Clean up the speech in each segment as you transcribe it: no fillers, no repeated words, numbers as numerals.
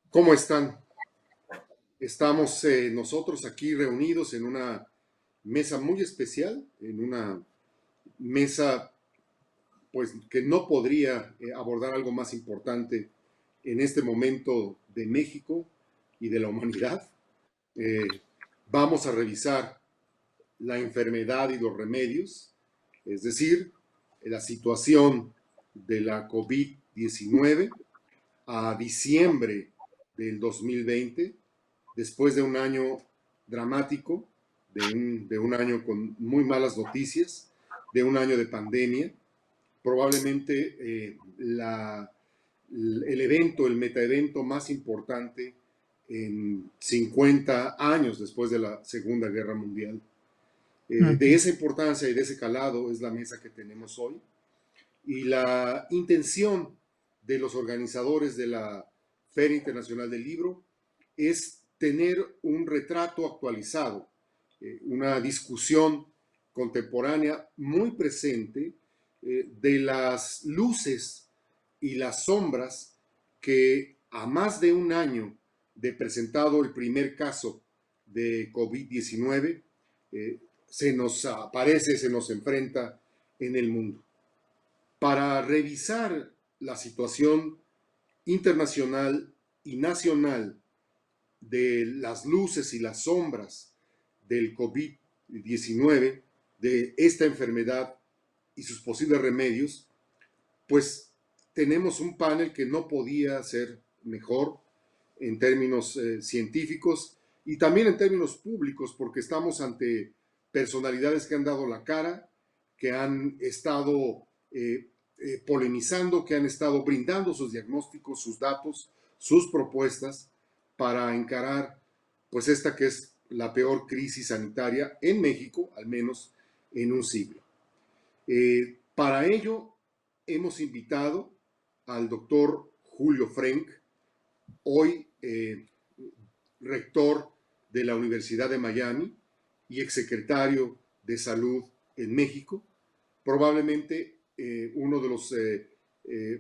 ¿Cómo están? Estamos nosotros aquí reunidos en una mesa muy especial, en una mesa pues que no podría abordar algo más importante en este momento de México y de la humanidad. Vamos a revisar la enfermedad y los remedios, es decir, la situación de la COVID-19 a diciembre del 2020, después de un año dramático, de un año con muy malas noticias, de un año de pandemia. Probablemente el evento, el metaevento más importante en 50 años después de la Segunda Guerra Mundial. De esa importancia y de ese calado es la mesa que tenemos hoy. Y la intención de los organizadores de la Feria Internacional del Libro es tener un retrato actualizado, una discusión contemporánea muy presente de las luces y las sombras que a más de un año de presentado el primer caso de COVID-19 se nos aparece, se nos enfrenta en el mundo. Para revisar la situación internacional y nacional de las luces y las sombras del COVID-19, de esta enfermedad y sus posibles remedios, pues tenemos un panel que no podía ser mejor en términos científicos y también en términos públicos, porque estamos ante personalidades que han dado la cara, que han estado polemizando, que han estado brindando sus diagnósticos, sus datos, sus propuestas para encarar pues esta que es la peor crisis sanitaria en México, al menos en un siglo. Para ello hemos invitado al doctor Julio Frenk, hoy rector de la Universidad de Miami y exsecretario de Salud en México, probablemente uno de los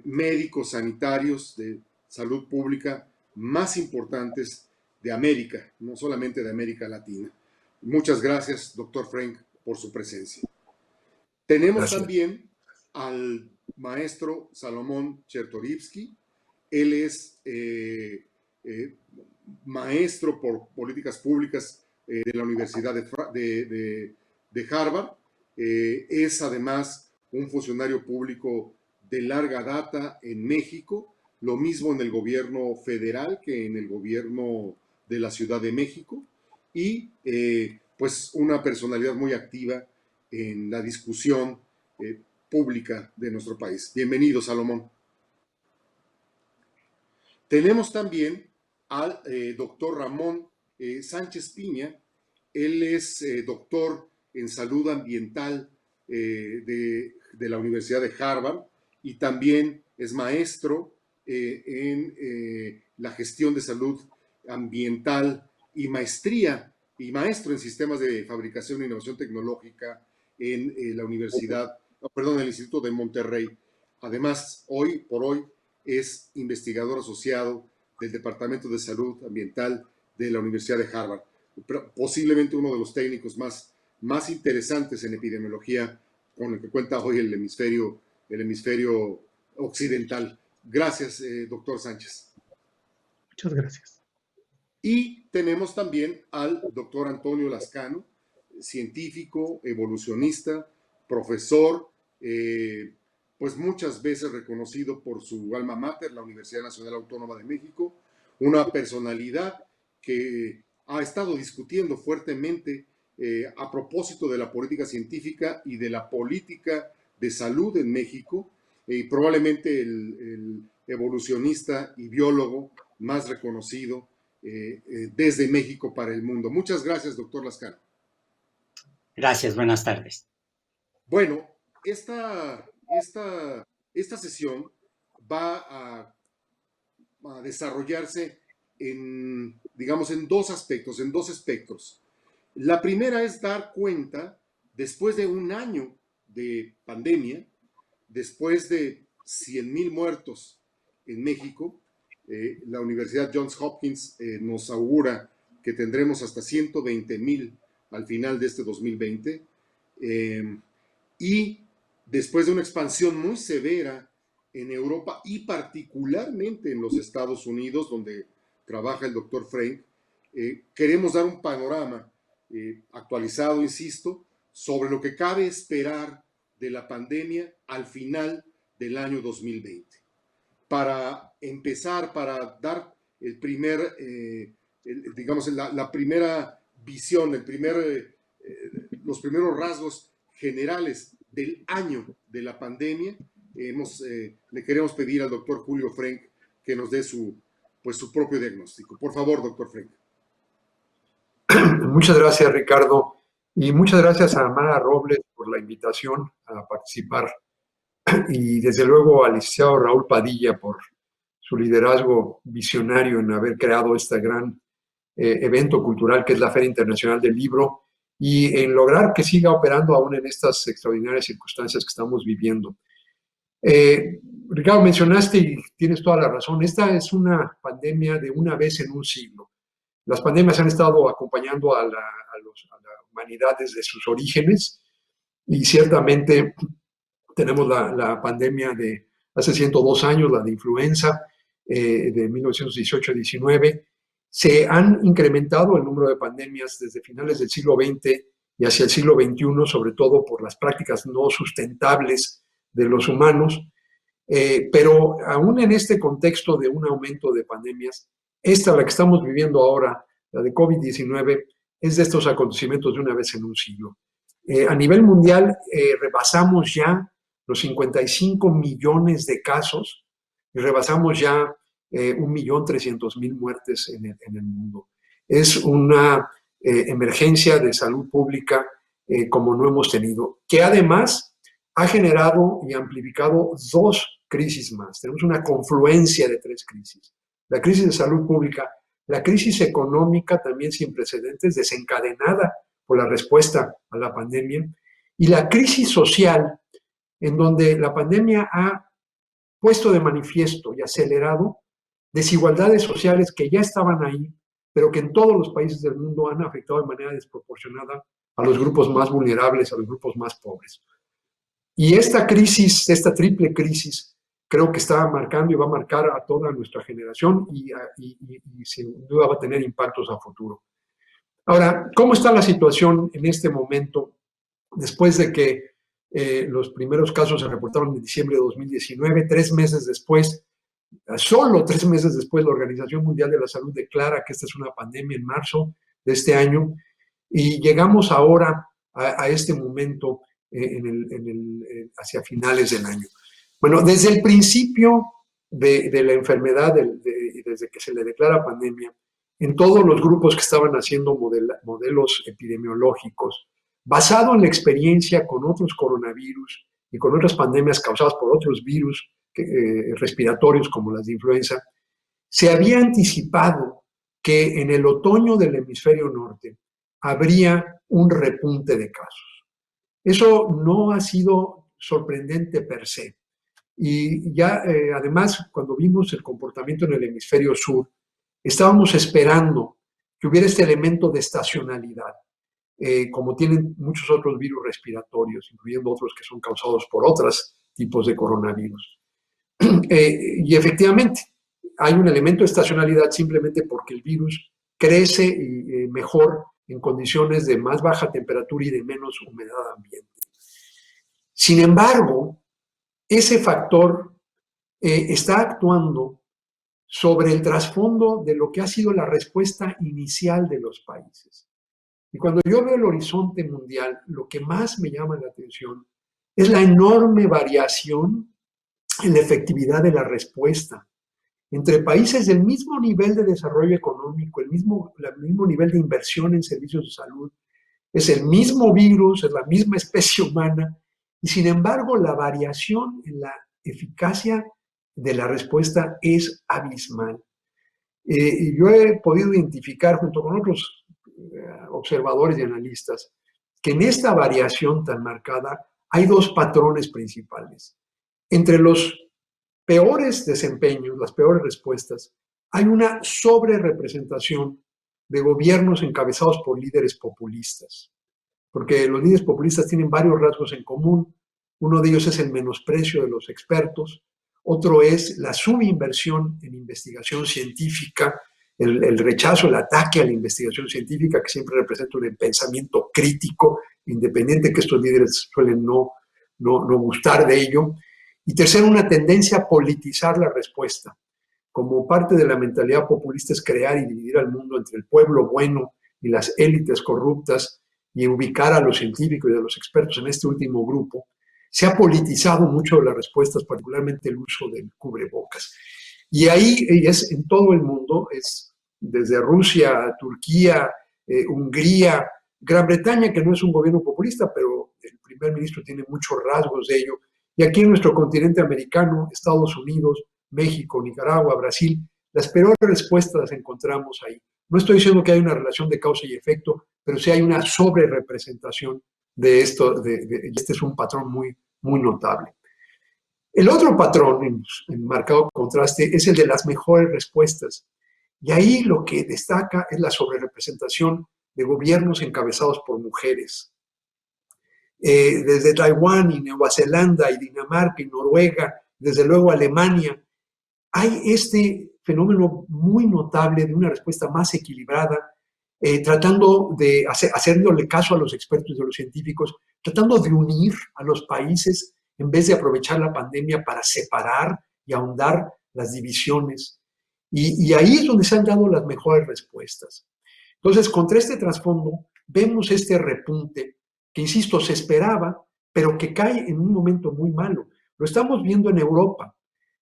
médicos sanitarios de salud pública más importantes de América, no solamente de América Latina. Muchas gracias, doctor Frenk, por su presencia. Tenemos también al maestro Salomón Chertorivsky. Él es maestro por políticas públicas de la Universidad de Harvard. Es además un funcionario público de larga data en México, lo mismo en el gobierno federal que en el gobierno de la Ciudad de México, y pues una personalidad muy activa en la discusión pública de nuestro país. Bienvenido, Salomón. Tenemos también al doctor Ramón Sánchez Piña. Él es doctor en salud ambiental de la Universidad de Harvard y también es maestro en la gestión de salud ambiental y maestro en sistemas de fabricación e innovación tecnológica en la Universidad, perdón, el Instituto de Monterrey. Además, hoy por hoy es investigador asociado del Departamento de Salud Ambiental de la Universidad de Harvard, posiblemente uno de los técnicos más interesantes en epidemiología con el que cuenta hoy el hemisferio occidental. Gracias, doctor Sánchez. Muchas gracias. Y tenemos también al doctor Antonio Lascano, científico, evolucionista, profesor, pues muchas veces reconocido por su alma mater, la Universidad Nacional Autónoma de México, una personalidad que ha estado discutiendo fuertemente a propósito de la política científica y de la política de salud en México, y probablemente el evolucionista y biólogo más reconocido desde México para el mundo. Muchas gracias, doctor Lascano. Gracias, buenas tardes. Bueno, esta sesión va a desarrollarse en dos aspectos, en dos espectros. La primera es dar cuenta, después de un año de pandemia, después de 100,000 muertos en México, la Universidad Johns Hopkins nos augura que tendremos hasta 120,000 al final de este 2020. Y después de una expansión muy severa en Europa y particularmente en los Estados Unidos, donde trabaja el doctor Frank, queremos dar un panorama actualizado, insisto, sobre lo que cabe esperar de la pandemia al final del año 2020. Para empezar, para dar el primer, digamos, la primera visión, los primeros rasgos generales del año de la pandemia, le queremos pedir al doctor Julio Frank que nos dé su propio diagnóstico. Por favor, doctor Frank. Muchas gracias, Ricardo, y muchas gracias a Amara Robles por la invitación a participar, y desde luego al licenciado Raúl Padilla por su liderazgo visionario en haber creado este gran evento cultural que es la Feria Internacional del Libro, y en lograr que siga operando aún en estas extraordinarias circunstancias que estamos viviendo. Ricardo, mencionaste, y tienes toda la razón, esta es una pandemia de una vez en un siglo. Las pandemias han estado acompañando a la humanidad desde sus orígenes, y ciertamente tenemos la pandemia de hace 102 años, la de influenza de 1918-19. Se han incrementado el número de pandemias desde finales del siglo XX y hacia el siglo XXI, sobre todo por las prácticas no sustentables de los humanos. Pero aún en este contexto de un aumento de pandemias, la que estamos viviendo ahora, la de COVID-19, es de estos acontecimientos de una vez en un siglo. A nivel mundial, rebasamos ya los 55 millones de casos y rebasamos ya 1.300.000 muertes en el mundo. Es una emergencia de salud pública como no hemos tenido, que además ha generado y amplificado dos crisis más. Tenemos una confluencia de tres crisis. La crisis de salud pública, la crisis económica también sin precedentes, desencadenada por la respuesta a la pandemia, y la crisis social, en donde la pandemia ha puesto de manifiesto y acelerado desigualdades sociales que ya estaban ahí, pero que en todos los países del mundo han afectado de manera desproporcionada a los grupos más vulnerables, a los grupos más pobres. Y esta crisis, esta triple crisis, creo que está marcando y va a marcar a toda nuestra generación y sin duda va a tener impactos a futuro. Ahora, ¿cómo está la situación en este momento después de que los primeros casos se reportaron en diciembre de 2019? 3 meses después, solo 3 meses después, la Organización Mundial de la Salud declara que esta es una pandemia en marzo de este año, y llegamos ahora a este momento hacia finales del año. Bueno, desde el principio de la enfermedad, desde que se le declara pandemia, en todos los grupos que estaban haciendo modelos epidemiológicos, basado en la experiencia con otros coronavirus y con otras pandemias causadas por otros virus respiratorios como las de influenza, se había anticipado que en el otoño del hemisferio norte habría un repunte de casos. Eso no ha sido sorprendente per se. Y ya, además, cuando vimos el comportamiento en el hemisferio sur, estábamos esperando que hubiera este elemento de estacionalidad, como tienen muchos otros virus respiratorios, incluyendo otros que son causados por otros tipos de coronavirus. Y efectivamente, hay un elemento de estacionalidad simplemente porque el virus crece mejor en condiciones de más baja temperatura y de menos humedad ambiente. Sin embargo, ese factor está actuando sobre el trasfondo de lo que ha sido la respuesta inicial de los países. Y cuando yo veo el horizonte mundial, lo que más me llama la atención es la enorme variación en la efectividad de la respuesta entre países del mismo nivel de desarrollo económico, el mismo nivel de inversión en servicios de salud. Es el mismo virus, es la misma especie humana, y sin embargo la variación en la eficacia de la respuesta es abismal. Yo he podido identificar junto con otros observadores y analistas que en esta variación tan marcada hay dos patrones principales. Entre los peores desempeños, las peores respuestas, hay una sobrerepresentación de gobiernos encabezados por líderes populistas, porque los líderes populistas tienen varios rasgos en común. Uno de ellos es el menosprecio de los expertos, otro es la subinversión en investigación científica, el rechazo, el ataque a la investigación científica, que siempre representa un pensamiento crítico, independiente, que estos líderes suelen no gustar de ello. Y tercero, una tendencia a politizar la respuesta. Como parte de la mentalidad populista es crear y dividir al mundo entre el pueblo bueno y las élites corruptas y ubicar a los científicos y a los expertos en este último grupo. Se ha politizado mucho las respuestas, particularmente el uso del cubrebocas. Y ahí es en todo el mundo, es desde Rusia, Turquía, Hungría, Gran Bretaña, que no es un gobierno populista, pero el primer ministro tiene muchos rasgos de ello. Y aquí en nuestro continente americano, Estados Unidos, México, Nicaragua, Brasil, las peores respuestas las encontramos ahí. No estoy diciendo que hay una relación de causa y efecto, pero sí hay una sobrerepresentación de esto. Este es un patrón muy, muy notable. El otro patrón, en marcado contraste, es el de las mejores respuestas. Y ahí lo que destaca es la sobrerepresentación de gobiernos encabezados por mujeres. Desde Taiwán y Nueva Zelanda y Dinamarca y Noruega, desde luego Alemania, hay este fenómeno muy notable de una respuesta más equilibrada, tratando de hacerle caso a los expertos y a los científicos, tratando de unir a los países en vez de aprovechar la pandemia para separar y ahondar las divisiones. Y ahí es donde se han dado las mejores respuestas. Entonces, contra este trasfondo, vemos este repunte que, insisto, se esperaba, pero que cae en un momento muy malo. Lo estamos viendo en Europa.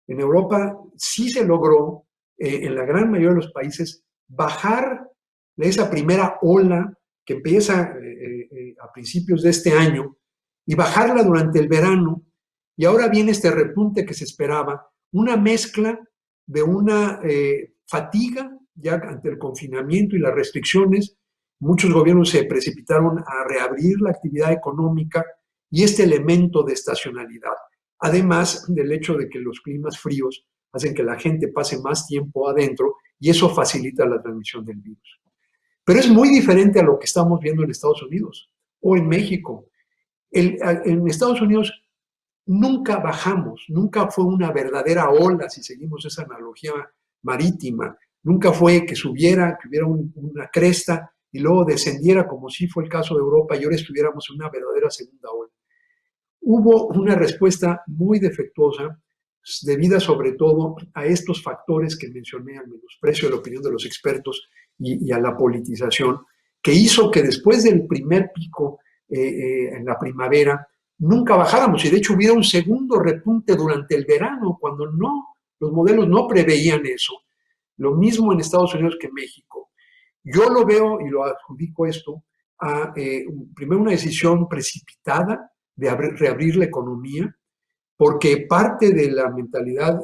En Europa sí se logró, en la gran mayoría de los países, bajar esa primera ola que empieza a principios de este año y bajarla durante el verano. Y ahora viene este repunte que se esperaba, una mezcla de una fatiga ya ante el confinamiento y las restricciones. Muchos gobiernos se precipitaron a reabrir la actividad económica y este elemento de estacionalidad. Además del hecho de que los climas fríos hacen que la gente pase más tiempo adentro y eso facilita la transmisión del virus. Pero es muy diferente a lo que estamos viendo en Estados Unidos o en México. En Estados Unidos nunca bajamos, nunca fue una verdadera ola, si seguimos esa analogía marítima. Nunca fue que subiera, que hubiera una cresta y luego descendiera, como sí fue el caso de Europa, y ahora estuviéramos en una verdadera segunda ola. Hubo una respuesta muy defectuosa, debida sobre todo a estos factores que mencioné, al menosprecio de la opinión de los expertos y a la politización, que hizo que después del primer pico en la primavera, nunca bajáramos, y de hecho hubiera un segundo repunte durante el verano, cuando los modelos no preveían eso. Lo mismo en Estados Unidos que en México. Yo lo veo y lo adjudico esto a, primero, una decisión precipitada de reabrir la economía, porque parte de la mentalidad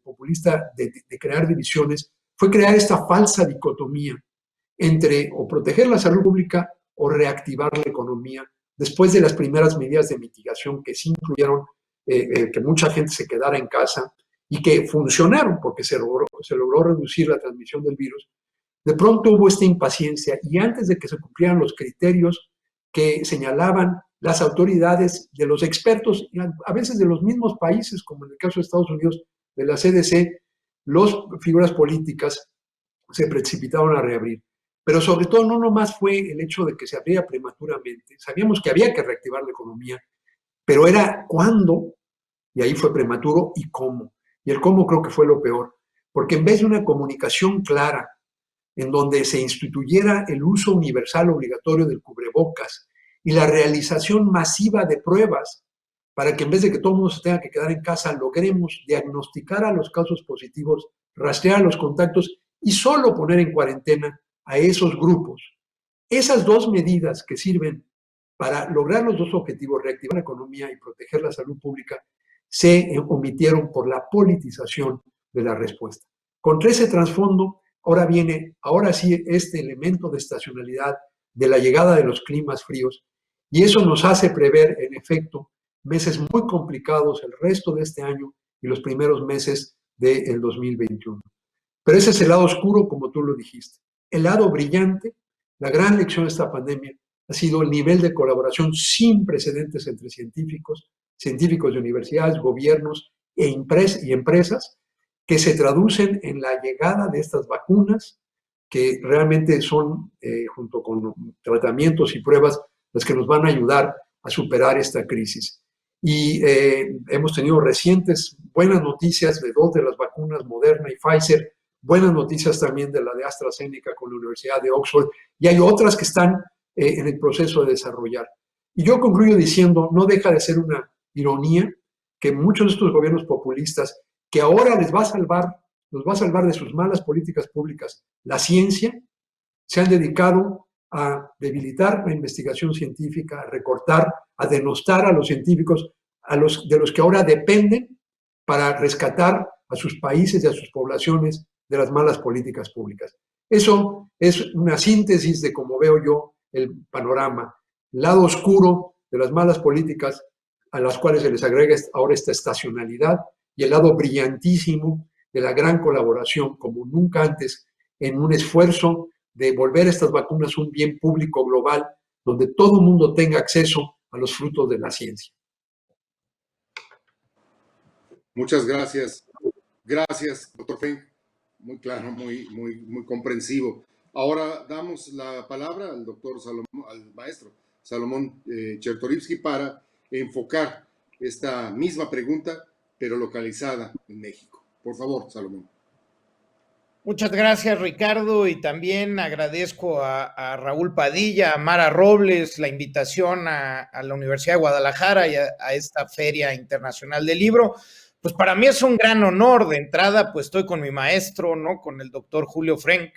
populista de crear divisiones fue crear esta falsa dicotomía entre o proteger la salud pública o reactivar la economía, después de las primeras medidas de mitigación que sí incluyeron que mucha gente se quedara en casa y que funcionaron porque se logró reducir la transmisión del virus. De pronto hubo esta impaciencia y antes de que se cumplieran los criterios que señalaban las autoridades de los expertos, a veces de los mismos países, como en el caso de Estados Unidos, de la CDC, las figuras políticas se precipitaron a reabrir. Pero sobre todo no nomás fue el hecho de que se abría prematuramente, sabíamos que había que reactivar la economía, pero era cuándo, y ahí fue prematuro, y cómo. Y el cómo creo que fue lo peor, porque en vez de una comunicación clara, en donde se instituyera el uso universal obligatorio del cubrebocas y la realización masiva de pruebas, para que en vez de que todo el mundo se tenga que quedar en casa, logremos diagnosticar a los casos positivos, rastrear los contactos y solo poner en cuarentena a esos grupos. Esas dos medidas que sirven para lograr los dos objetivos, reactivar la economía y proteger la salud pública, se omitieron por la politización de la respuesta. Contra ese trasfondo, ahora sí, este elemento de estacionalidad, de la llegada de los climas fríos, y eso nos hace prever, en efecto, meses muy complicados el resto de este año y los primeros meses del 2021. Pero ese es el lado oscuro, como tú lo dijiste. El lado brillante, la gran lección de esta pandemia, ha sido el nivel de colaboración sin precedentes entre científicos de universidades, gobiernos y empresas, que se traducen en la llegada de estas vacunas, que realmente son, junto con tratamientos y pruebas, las que nos van a ayudar a superar esta crisis. Y hemos tenido recientes buenas noticias de 2 de las vacunas, Moderna y Pfizer, buenas noticias también de la de AstraZeneca con la Universidad de Oxford, y hay otras que están en el proceso de desarrollar. Y yo concluyo diciendo, no deja de ser una ironía que muchos de estos gobiernos populistas, que ahora los va a salvar de sus malas políticas públicas, la ciencia, se han dedicado a debilitar la investigación científica, a recortar, a denostar a los científicos, de los que ahora dependen para rescatar a sus países y a sus poblaciones de las malas políticas públicas. Eso es una síntesis de cómo veo yo el panorama. El lado oscuro de las malas políticas a las cuales se les agrega ahora esta estacionalidad, y el lado brillantísimo de la gran colaboración como nunca antes en un esfuerzo de volver estas vacunas un bien público global donde todo el mundo tenga acceso a los frutos de la ciencia. Muchas gracias. Gracias, doctor Frenk. Muy claro, muy comprensivo. Ahora damos la palabra al doctor Salomón, al maestro Salomón Chertorivsky, para enfocar esta misma pregunta, pero localizada en México. Por favor, Salomón. Muchas gracias, Ricardo, y también agradezco a Raúl Padilla, a Mara Robles, la invitación a la Universidad de Guadalajara y a esta Feria Internacional del Libro. Pues para mí es un gran honor. De entrada, pues estoy con mi maestro, ¿no? Con el doctor Julio Frenk.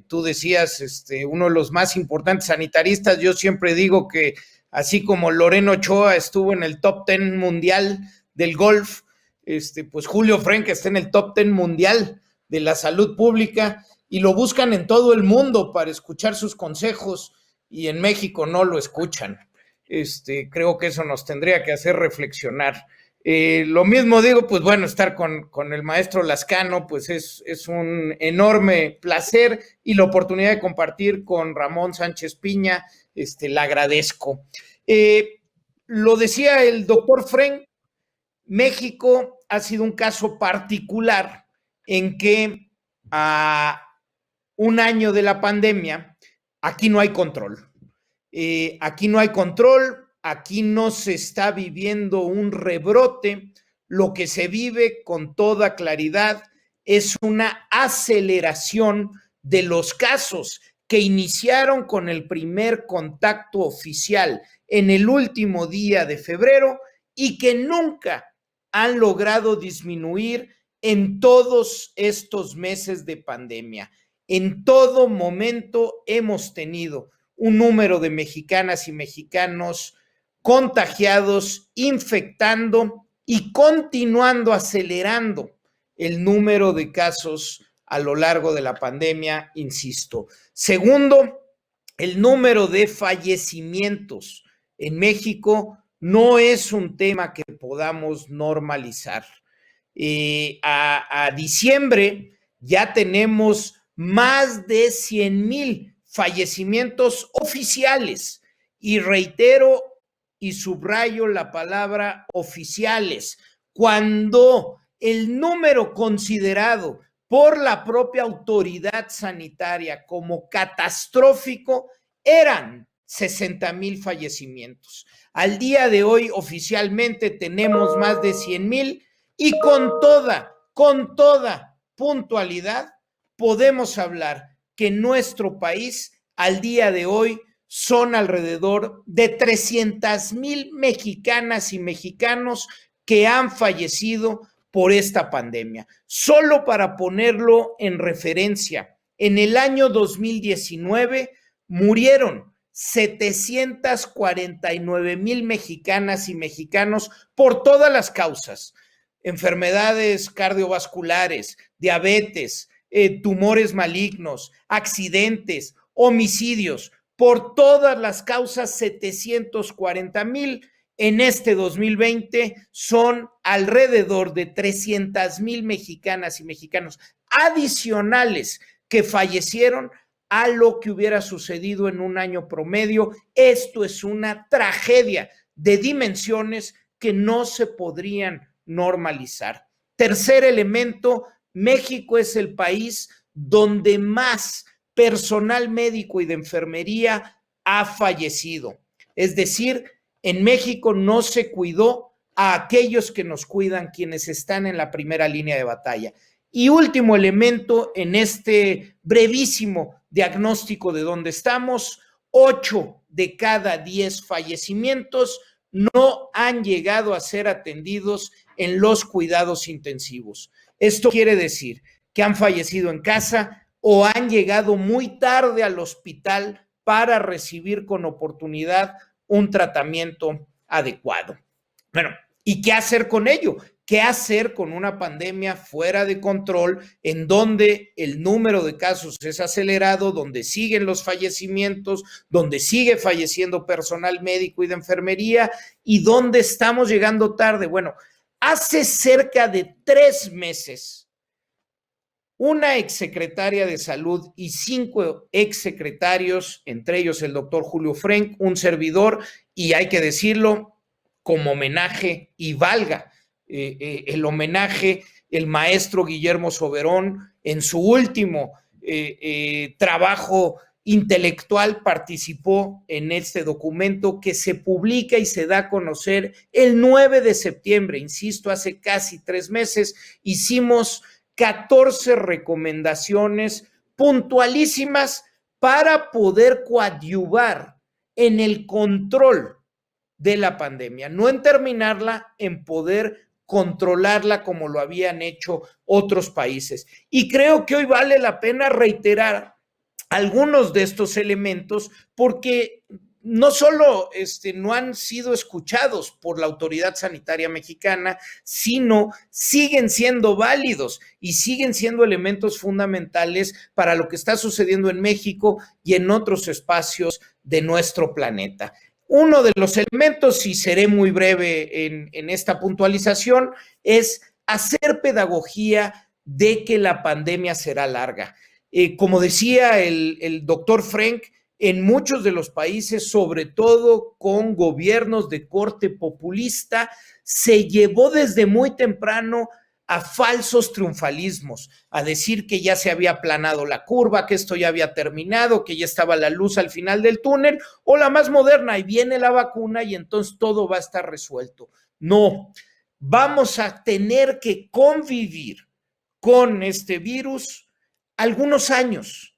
Tú decías, uno de los más importantes sanitaristas. Yo siempre digo que así como Lorena Ochoa estuvo en el top 10 mundial del golf, pues Julio Frenk está en el top 10 mundial de la salud pública, y lo buscan en todo el mundo para escuchar sus consejos, y en México no lo escuchan. Creo que eso nos tendría que hacer reflexionar. Lo mismo digo, pues bueno, estar con el maestro Lascano, pues es un enorme placer, y la oportunidad de compartir con Ramón Sánchez Piña, la agradezco. Lo decía el doctor Frenk, México ha sido un caso particular en que a un año de la pandemia, aquí no hay control. Aquí no hay control, aquí no se está viviendo un rebrote. Lo que se vive con toda claridad es una aceleración de los casos que iniciaron con el primer contacto oficial en el último día de febrero y que nunca han logrado disminuir en todos estos meses de pandemia. En todo momento hemos tenido un número de mexicanas y mexicanos contagiados, infectando y continuando acelerando el número de casos a lo largo de la pandemia, insisto. Segundo, el número de fallecimientos en México no es un tema que podamos normalizar. A diciembre ya tenemos más de 100,000 fallecimientos oficiales, y reitero y subrayo la palabra oficiales, cuando el número considerado por la propia autoridad sanitaria como catastrófico eran 60,000 fallecimientos. Al día de hoy oficialmente tenemos más de 100,000, y con toda puntualidad podemos hablar que en nuestro país al día de hoy son alrededor de 300,000 mexicanas y mexicanos que han fallecido por esta pandemia. Solo para ponerlo en referencia, en el año 2019 murieron 749,000 mexicanas y mexicanos por todas las causas: enfermedades cardiovasculares, diabetes, tumores malignos, accidentes, homicidios, por todas las causas, 740,000. En este 2020 son alrededor de 300,000 mexicanas y mexicanos adicionales que fallecieron a lo que hubiera sucedido en un año promedio. Esto es una tragedia de dimensiones que no se podrían normalizar. Tercer elemento, México es el país donde más personal médico y de enfermería ha fallecido. Es decir, en México no se cuidó a aquellos que nos cuidan, quienes están en la primera línea de batalla. Y último elemento en este brevísimo diagnóstico de dónde estamos, 8 de cada 10 fallecimientos no han llegado a ser atendidos en los cuidados intensivos. Esto quiere decir que han fallecido en casa o han llegado muy tarde al hospital para recibir con oportunidad un tratamiento adecuado. Bueno, ¿y qué hacer con ello? ¿Qué hacer con una pandemia fuera de control en donde el número de casos es acelerado, donde siguen los fallecimientos, donde sigue falleciendo personal médico y de enfermería y donde estamos llegando tarde? Bueno, hace cerca de 3 meses, una exsecretaria de Salud y 5 exsecretarios, entre ellos el doctor Julio Frenk, un servidor, y hay que decirlo como homenaje, y valga el homenaje, el maestro Guillermo Soberón, en su último trabajo intelectual, participó en este documento que se publica y se da a conocer el 9 de septiembre, insisto, hace casi 3 meses. Hicimos 14 recomendaciones puntualísimas para poder coadyuvar en el control de la pandemia, no en terminarla, en poder controlarla como lo habían hecho otros países. Y creo que hoy vale la pena reiterar algunos de estos elementos porque no solo no han sido escuchados por la autoridad sanitaria mexicana, sino siguen siendo válidos y siguen siendo elementos fundamentales para lo que está sucediendo en México y en otros espacios de nuestro planeta. Uno de los elementos, y seré muy breve en esta puntualización, es hacer pedagogía de que la pandemia será larga. Como decía el doctor Frenk, en muchos de los países, sobre todo con gobiernos de corte populista, se llevó desde muy temprano a falsos triunfalismos, a decir que ya se había aplanado la curva, que esto ya había terminado, que ya estaba la luz al final del túnel, o la más moderna, y viene la vacuna y entonces todo va a estar resuelto. No, vamos a tener que convivir con este virus algunos años.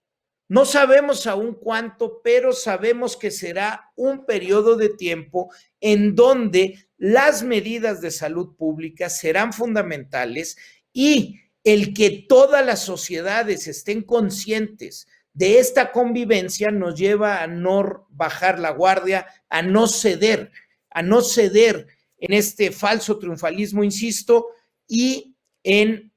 No sabemos aún cuánto, pero sabemos que será un periodo de tiempo en donde las medidas de salud pública serán fundamentales y el que todas las sociedades estén conscientes de esta convivencia nos lleva a no bajar la guardia, a no ceder en este falso triunfalismo, insisto, y en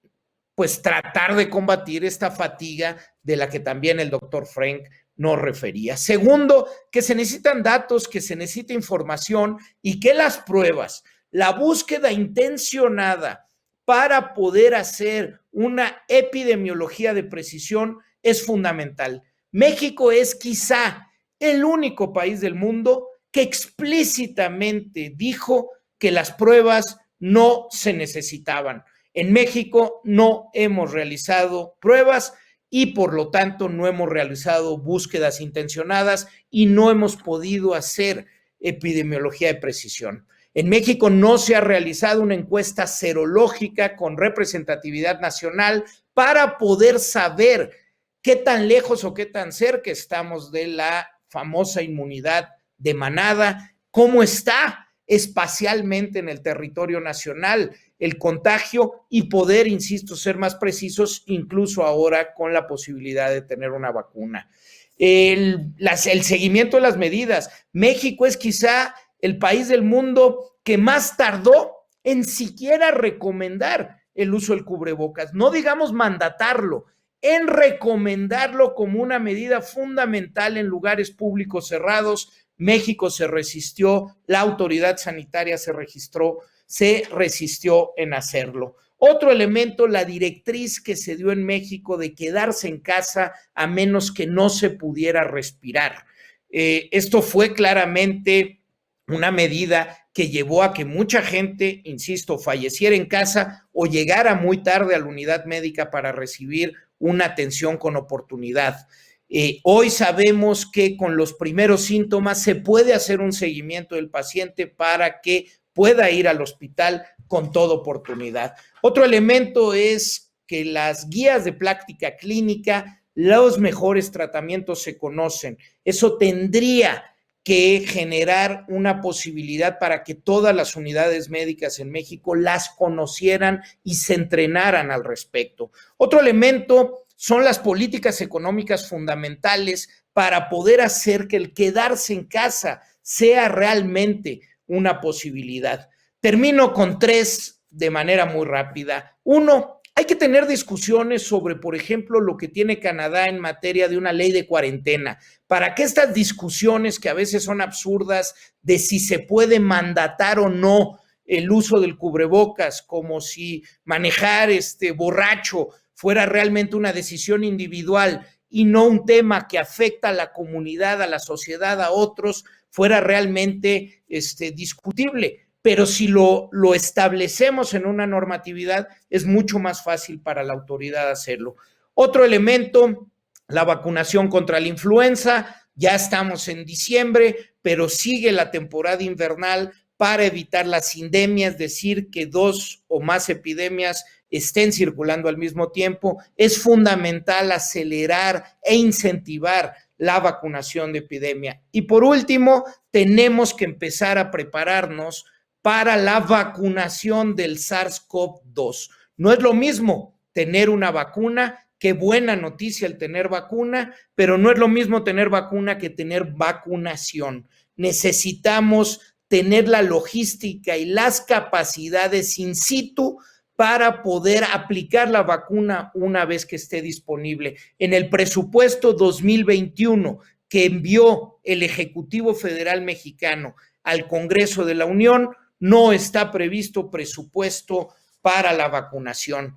pues tratar de combatir esta fatiga de la que también el doctor Frenk nos refería. Segundo, que se necesitan datos, que se necesita información y que las pruebas, la búsqueda intencionada para poder hacer una epidemiología de precisión es fundamental. México es quizá el único país del mundo que explícitamente dijo que las pruebas no se necesitaban. En México no hemos realizado pruebas y por lo tanto no hemos realizado búsquedas intencionadas y no hemos podido hacer epidemiología de precisión. En México no se ha realizado una encuesta serológica con representatividad nacional para poder saber qué tan lejos o qué tan cerca estamos de la famosa inmunidad de manada, cómo está espacialmente en el territorio nacional el contagio y poder, insisto, ser más precisos, incluso ahora con la posibilidad de tener una vacuna. El seguimiento de las medidas. México es quizá el país del mundo que más tardó en siquiera recomendar el uso del cubrebocas, no digamos mandatarlo, en recomendarlo como una medida fundamental en lugares públicos cerrados. México se resistió, la autoridad sanitaria se resistió en hacerlo. Otro elemento, la directriz que se dio en México de quedarse en casa a menos que no se pudiera respirar. Esto fue claramente una medida que llevó a que mucha gente, insisto, falleciera en casa o llegara muy tarde a la unidad médica para recibir una atención con oportunidad. Hoy sabemos que con los primeros síntomas se puede hacer un seguimiento del paciente para que pueda ir al hospital con toda oportunidad. Otro elemento es que las guías de práctica clínica, los mejores tratamientos se conocen. Eso tendría que generar una posibilidad para que todas las unidades médicas en México las conocieran y se entrenaran al respecto. Otro elemento son las políticas económicas fundamentales para poder hacer que el quedarse en casa sea realmente una posibilidad. Termino con 3 de manera muy rápida. 1, hay que tener discusiones sobre, por ejemplo, lo que tiene Canadá en materia de una ley de cuarentena, para que estas discusiones que a veces son absurdas de si se puede mandatar o no el uso del cubrebocas, como si manejar borracho fuera realmente una decisión individual y no un tema que afecta a la comunidad, a la sociedad, a otros, fuera realmente discutible. Pero si lo establecemos en una normatividad, es mucho más fácil para la autoridad hacerlo. Otro elemento, la vacunación contra la influenza. Ya estamos en diciembre, pero sigue la temporada invernal para evitar la sindemia, es decir, que 2 o más epidemias estén circulando al mismo tiempo. Es fundamental acelerar e incentivar la vacunación de epidemia. Y por último, tenemos que empezar a prepararnos para la vacunación del SARS-CoV-2. No es lo mismo tener una vacuna, qué buena noticia el tener vacuna, pero no es lo mismo tener vacuna que tener vacunación. Necesitamos tener la logística y las capacidades in situ para poder aplicar la vacuna una vez que esté disponible. En el presupuesto 2021 que envió el Ejecutivo Federal Mexicano al Congreso de la Unión, no está previsto presupuesto para la vacunación.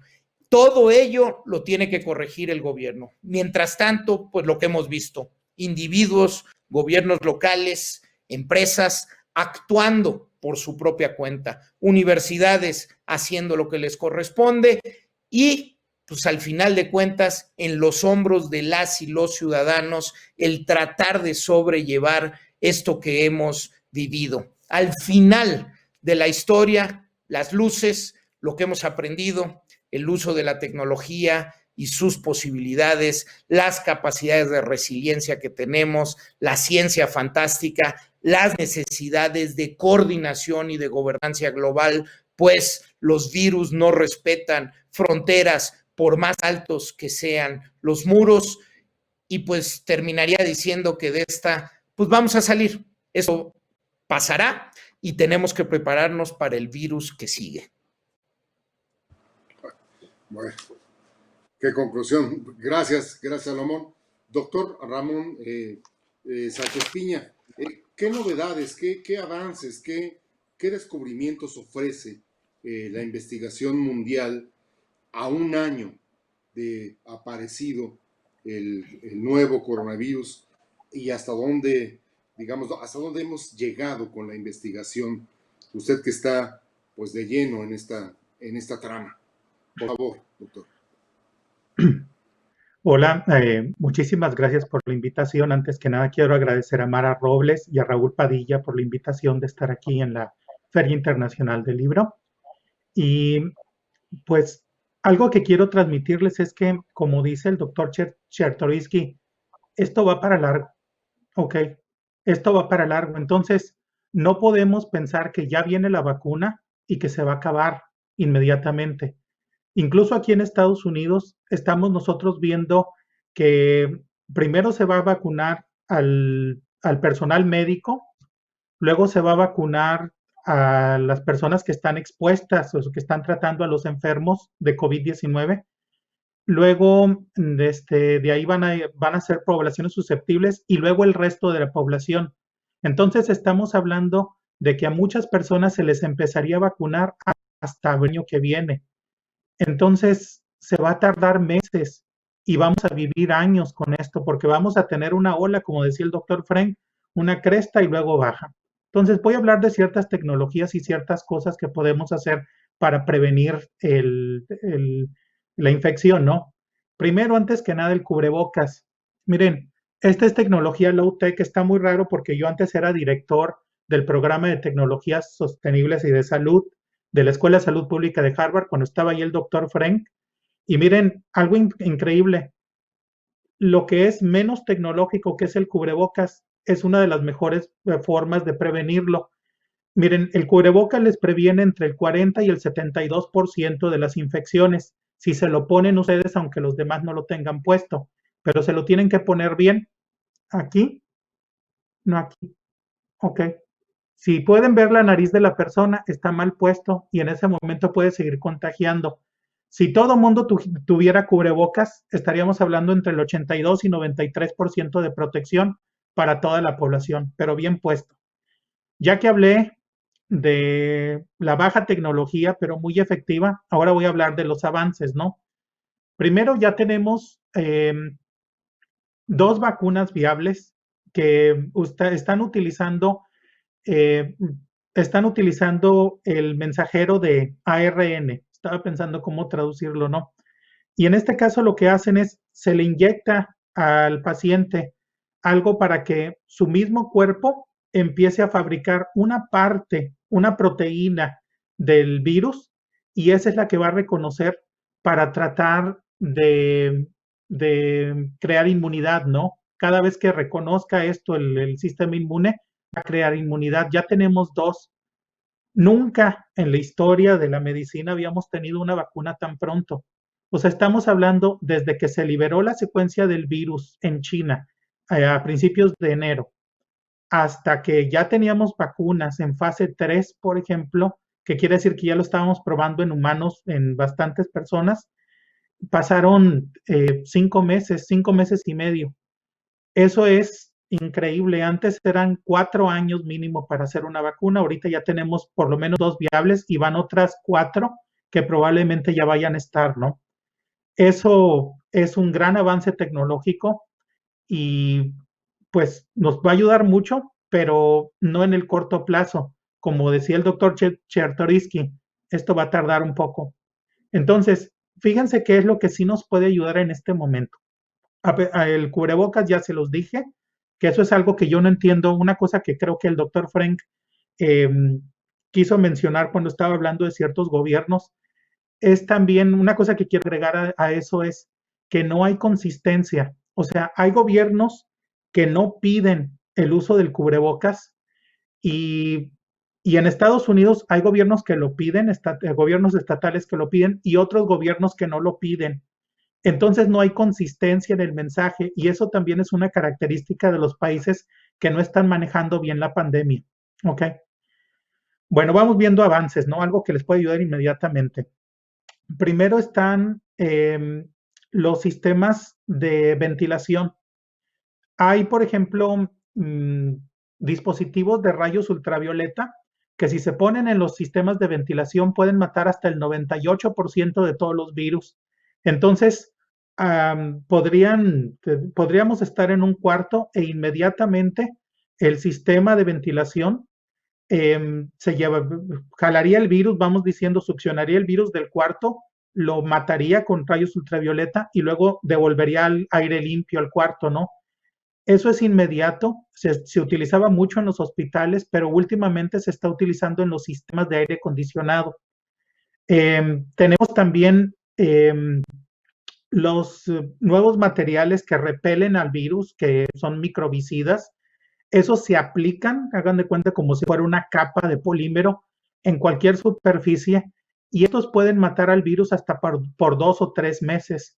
Todo ello lo tiene que corregir el gobierno. Mientras tanto, pues lo que hemos visto, individuos, gobiernos locales, empresas actuando por su propia cuenta, universidades haciendo lo que les corresponde y pues al final de cuentas en los hombros de las y los ciudadanos el tratar de sobrellevar esto que hemos vivido. Al final de la historia, las luces, lo que hemos aprendido, el uso de la tecnología y sus posibilidades, las capacidades de resiliencia que tenemos, la ciencia fantástica, las necesidades de coordinación y de gobernanza global, pues los virus no respetan fronteras por más altos que sean los muros, y pues terminaría diciendo que de esta, pues vamos a salir. Eso pasará y tenemos que prepararnos para el virus que sigue. Bueno, qué conclusión. Gracias, Salomón. Doctor Ramón Sánchez Piña, ¿qué novedades, qué avances, qué descubrimientos ofrece la investigación mundial a un año de aparecido el nuevo coronavirus y hasta dónde hemos llegado con la investigación? Usted que está pues de lleno en esta trama. Por favor, doctor. Hola, muchísimas gracias por la invitación. Antes que nada, quiero agradecer a Mara Robles y a Raúl Padilla por la invitación de estar aquí en la Feria Internacional del Libro. Y pues algo que quiero transmitirles es que, como dice el doctor Chertorivsky, esto va para largo. Ok, esto va para largo. Entonces, no podemos pensar que ya viene la vacuna y que se va a acabar inmediatamente. Incluso aquí en Estados Unidos estamos nosotros viendo que primero se va a vacunar al personal médico, luego se va a vacunar a las personas que están expuestas o que están tratando a los enfermos de COVID-19 luego de ahí van a ser poblaciones susceptibles y luego el resto de la población. Entonces estamos hablando de que a muchas personas se les empezaría a vacunar hasta el año que viene. Entonces se va a tardar meses y vamos a vivir años con esto porque vamos a tener una ola, como decía el doctor Frank, una cresta y luego baja. Entonces voy a hablar de ciertas tecnologías y ciertas cosas que podemos hacer para prevenir la infección, ¿no? Primero, antes que nada, el cubrebocas. Miren, esta es tecnología low-tech, está muy raro porque yo antes era director del programa de tecnologías sostenibles y de salud de la Escuela de Salud Pública de Harvard cuando estaba ahí el doctor Frank. Y miren, algo increíble, lo que es menos tecnológico, que es el cubrebocas, es una de las mejores formas de prevenirlo. Miren, el cubrebocas les previene entre el 40 y el 72% de las infecciones, si se lo ponen ustedes, aunque los demás no lo tengan puesto, pero se lo tienen que poner bien. Aquí, no aquí. Ok. Si pueden ver la nariz de la persona, está mal puesto y en ese momento puede seguir contagiando. Si todo mundo tuviera cubrebocas, estaríamos hablando entre el 82 y 93% de protección para toda la población, pero bien puesto. Ya que hablé de la baja tecnología, pero muy efectiva, ahora voy a hablar de los avances, ¿no? Primero ya tenemos 2 vacunas viables que están utilizando el mensajero de ARN. Estaba pensando cómo traducirlo, ¿no? Y en este caso lo que hacen es, se le inyecta al paciente algo para que su mismo cuerpo empiece a fabricar una parte, una proteína del virus, y esa es la que va a reconocer para tratar de crear inmunidad, ¿no? Cada vez que reconozca esto el sistema inmune, va a crear inmunidad. Ya tenemos 2. Nunca en la historia de la medicina habíamos tenido una vacuna tan pronto. O sea, estamos hablando desde que se liberó la secuencia del virus en China a principios de enero, hasta que ya teníamos vacunas en fase 3, por ejemplo, que quiere decir que ya lo estábamos probando en humanos, en bastantes personas, pasaron 5 meses, 5 meses y medio. Eso es increíble. Antes eran 4 años mínimo para hacer una vacuna. Ahorita ya tenemos por lo menos 2 viables y van otras 4 que probablemente ya vayan a estar, ¿no? Eso es un gran avance tecnológico y pues nos va a ayudar mucho, pero no en el corto plazo. Como decía el doctor Chertorisky, esto va a tardar un poco. Entonces, fíjense qué es lo que sí nos puede ayudar en este momento. El cubrebocas ya se los dije, que eso es algo que yo no entiendo. Una cosa que creo que el doctor Frank quiso mencionar cuando estaba hablando de ciertos gobiernos, es también una cosa que quiero agregar a eso es que no hay consistencia. O sea, hay gobiernos que no piden el uso del cubrebocas y en Estados Unidos hay gobiernos que lo piden, gobiernos estatales que lo piden y otros gobiernos que no lo piden. Entonces no hay consistencia en el mensaje y eso también es una característica de los países que no están manejando bien la pandemia. ¿Ok? Bueno, vamos viendo avances, ¿no? Algo que les puede ayudar inmediatamente. Primero están los sistemas de ventilación. Hay, por ejemplo, dispositivos de rayos ultravioleta que si se ponen en los sistemas de ventilación pueden matar hasta el 98% de todos los virus. Entonces, podríamos estar en un cuarto e inmediatamente el sistema de ventilación jalaría el virus, vamos diciendo, succionaría el virus del cuarto, lo mataría con rayos ultravioleta y luego devolvería al aire limpio al cuarto, ¿no? Eso es inmediato, se utilizaba mucho en los hospitales, pero últimamente se está utilizando en los sistemas de aire acondicionado. Tenemos también los nuevos materiales que repelen al virus, que son microbicidas. Esos se aplican, hagan de cuenta como si fuera una capa de polímero en cualquier superficie y estos pueden matar al virus hasta por 2 o 3 meses.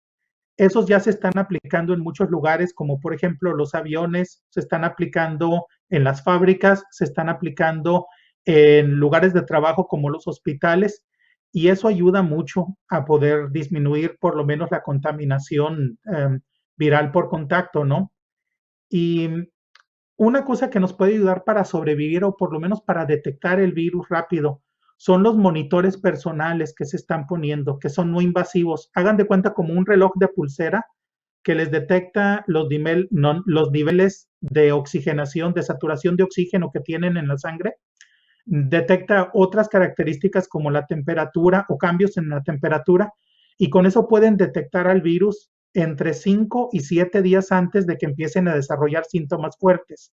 Esos ya se están aplicando en muchos lugares, como por ejemplo los aviones, se están aplicando en las fábricas, se están aplicando en lugares de trabajo como los hospitales y eso ayuda mucho a poder disminuir por lo menos la contaminación viral por contacto, ¿no? Y una cosa que nos puede ayudar para sobrevivir o por lo menos para detectar el virus rápido son los monitores personales que se están poniendo, que son no invasivos. Hagan de cuenta como un reloj de pulsera que les detecta los niveles de oxigenación, de saturación de oxígeno que tienen en la sangre. Detecta otras características como la temperatura o cambios en la temperatura, y con eso pueden detectar al virus entre 5 y 7 días antes de que empiecen a desarrollar síntomas fuertes.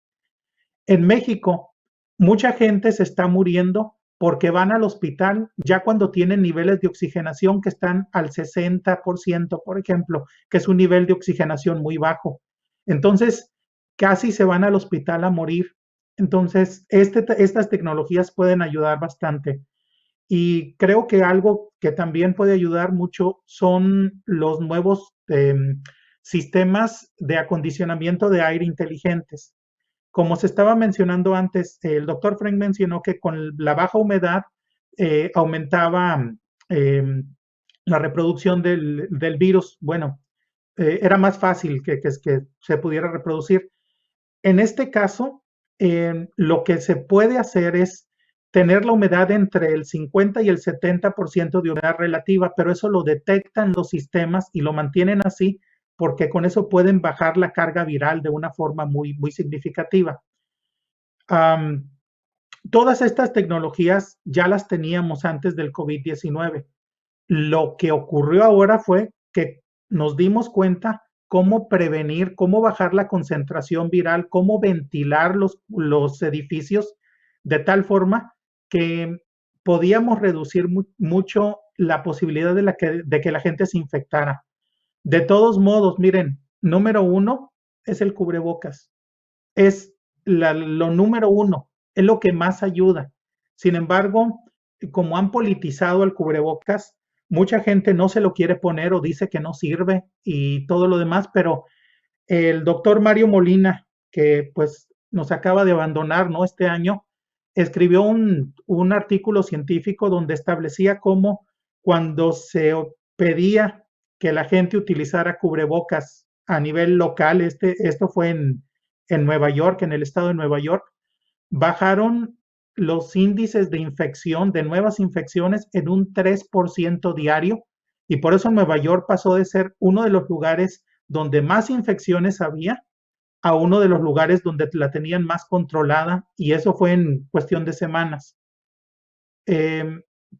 En México, mucha gente se está muriendo porque van al hospital ya cuando tienen niveles de oxigenación que están al 60%, por ejemplo, que es un nivel de oxigenación muy bajo. Entonces, casi se van al hospital a morir. Entonces, estas tecnologías pueden ayudar bastante. Y creo que algo que también puede ayudar mucho son los nuevos sistemas de acondicionamiento de aire inteligentes. Como se estaba mencionando antes, el doctor Frank mencionó que con la baja humedad aumentaba la reproducción del virus. Bueno, era más fácil que se pudiera reproducir. En este caso, lo que se puede hacer es tener la humedad entre el 50 y el 70% de humedad relativa, pero eso lo detectan los sistemas y lo mantienen así porque con eso pueden bajar la carga viral de una forma muy, muy significativa. Todas estas tecnologías ya las teníamos antes del COVID-19. Lo que ocurrió ahora fue que nos dimos cuenta cómo prevenir, cómo bajar la concentración viral, cómo ventilar los edificios de tal forma que podíamos reducir mucho la posibilidad de que la gente se infectara. De todos modos, miren, número 1 es el cubrebocas. Es lo número 1, es lo que más ayuda. Sin embargo, como han politizado el cubrebocas, mucha gente no se lo quiere poner o dice que no sirve y todo lo demás, pero el doctor Mario Molina, que pues nos acaba de abandonar, ¿no? Este año, escribió un artículo científico donde establecía cómo cuando se pedía que la gente utilizara cubrebocas a nivel local, esto fue en Nueva York, en el estado de Nueva York, bajaron los índices de infección, de nuevas infecciones, en un 3% diario, y por eso Nueva York pasó de ser uno de los lugares donde más infecciones había a uno de los lugares donde la tenían más controlada, y eso fue en cuestión de semanas.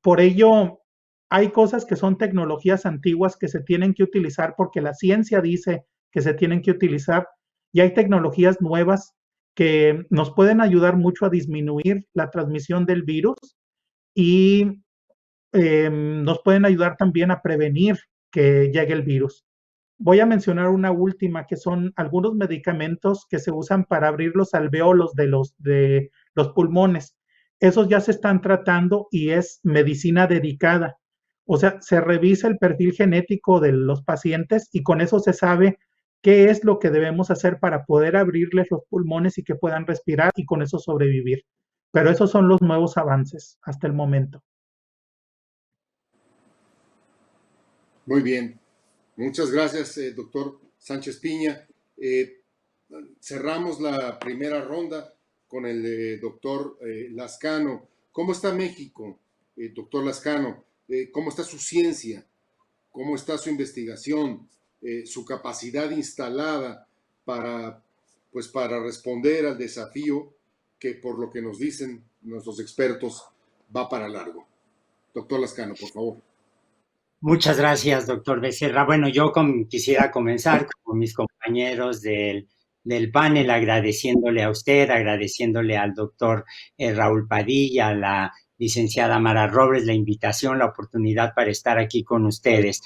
Por ello, hay cosas que son tecnologías antiguas que se tienen que utilizar porque la ciencia dice que se tienen que utilizar, y hay tecnologías nuevas que nos pueden ayudar mucho a disminuir la transmisión del virus y nos pueden ayudar también a prevenir que llegue el virus. Voy a mencionar una última, que son algunos medicamentos que se usan para abrir los alvéolos de los pulmones. Esos ya se están tratando y es medicina dedicada. O sea, se revisa el perfil genético de los pacientes y con eso se sabe qué es lo que debemos hacer para poder abrirles los pulmones y que puedan respirar y con eso sobrevivir. Pero esos son los nuevos avances hasta el momento. Muy bien. Muchas gracias, doctor Sánchez Piña. Cerramos la primera ronda con el doctor Lascano. ¿Cómo está México, doctor Lascano? ¿Cómo está su ciencia? ¿Cómo está su investigación? Su capacidad instalada para responder al desafío que, por lo que nos dicen nuestros expertos, va para largo. Doctor Lascano, por favor. Muchas gracias, doctor Becerra. Bueno, yo quisiera comenzar con mis compañeros del panel, agradeciéndole a usted, agradeciéndole al doctor Raúl Padilla, a la licenciada Mara Robles, la invitación, la oportunidad para estar aquí con ustedes.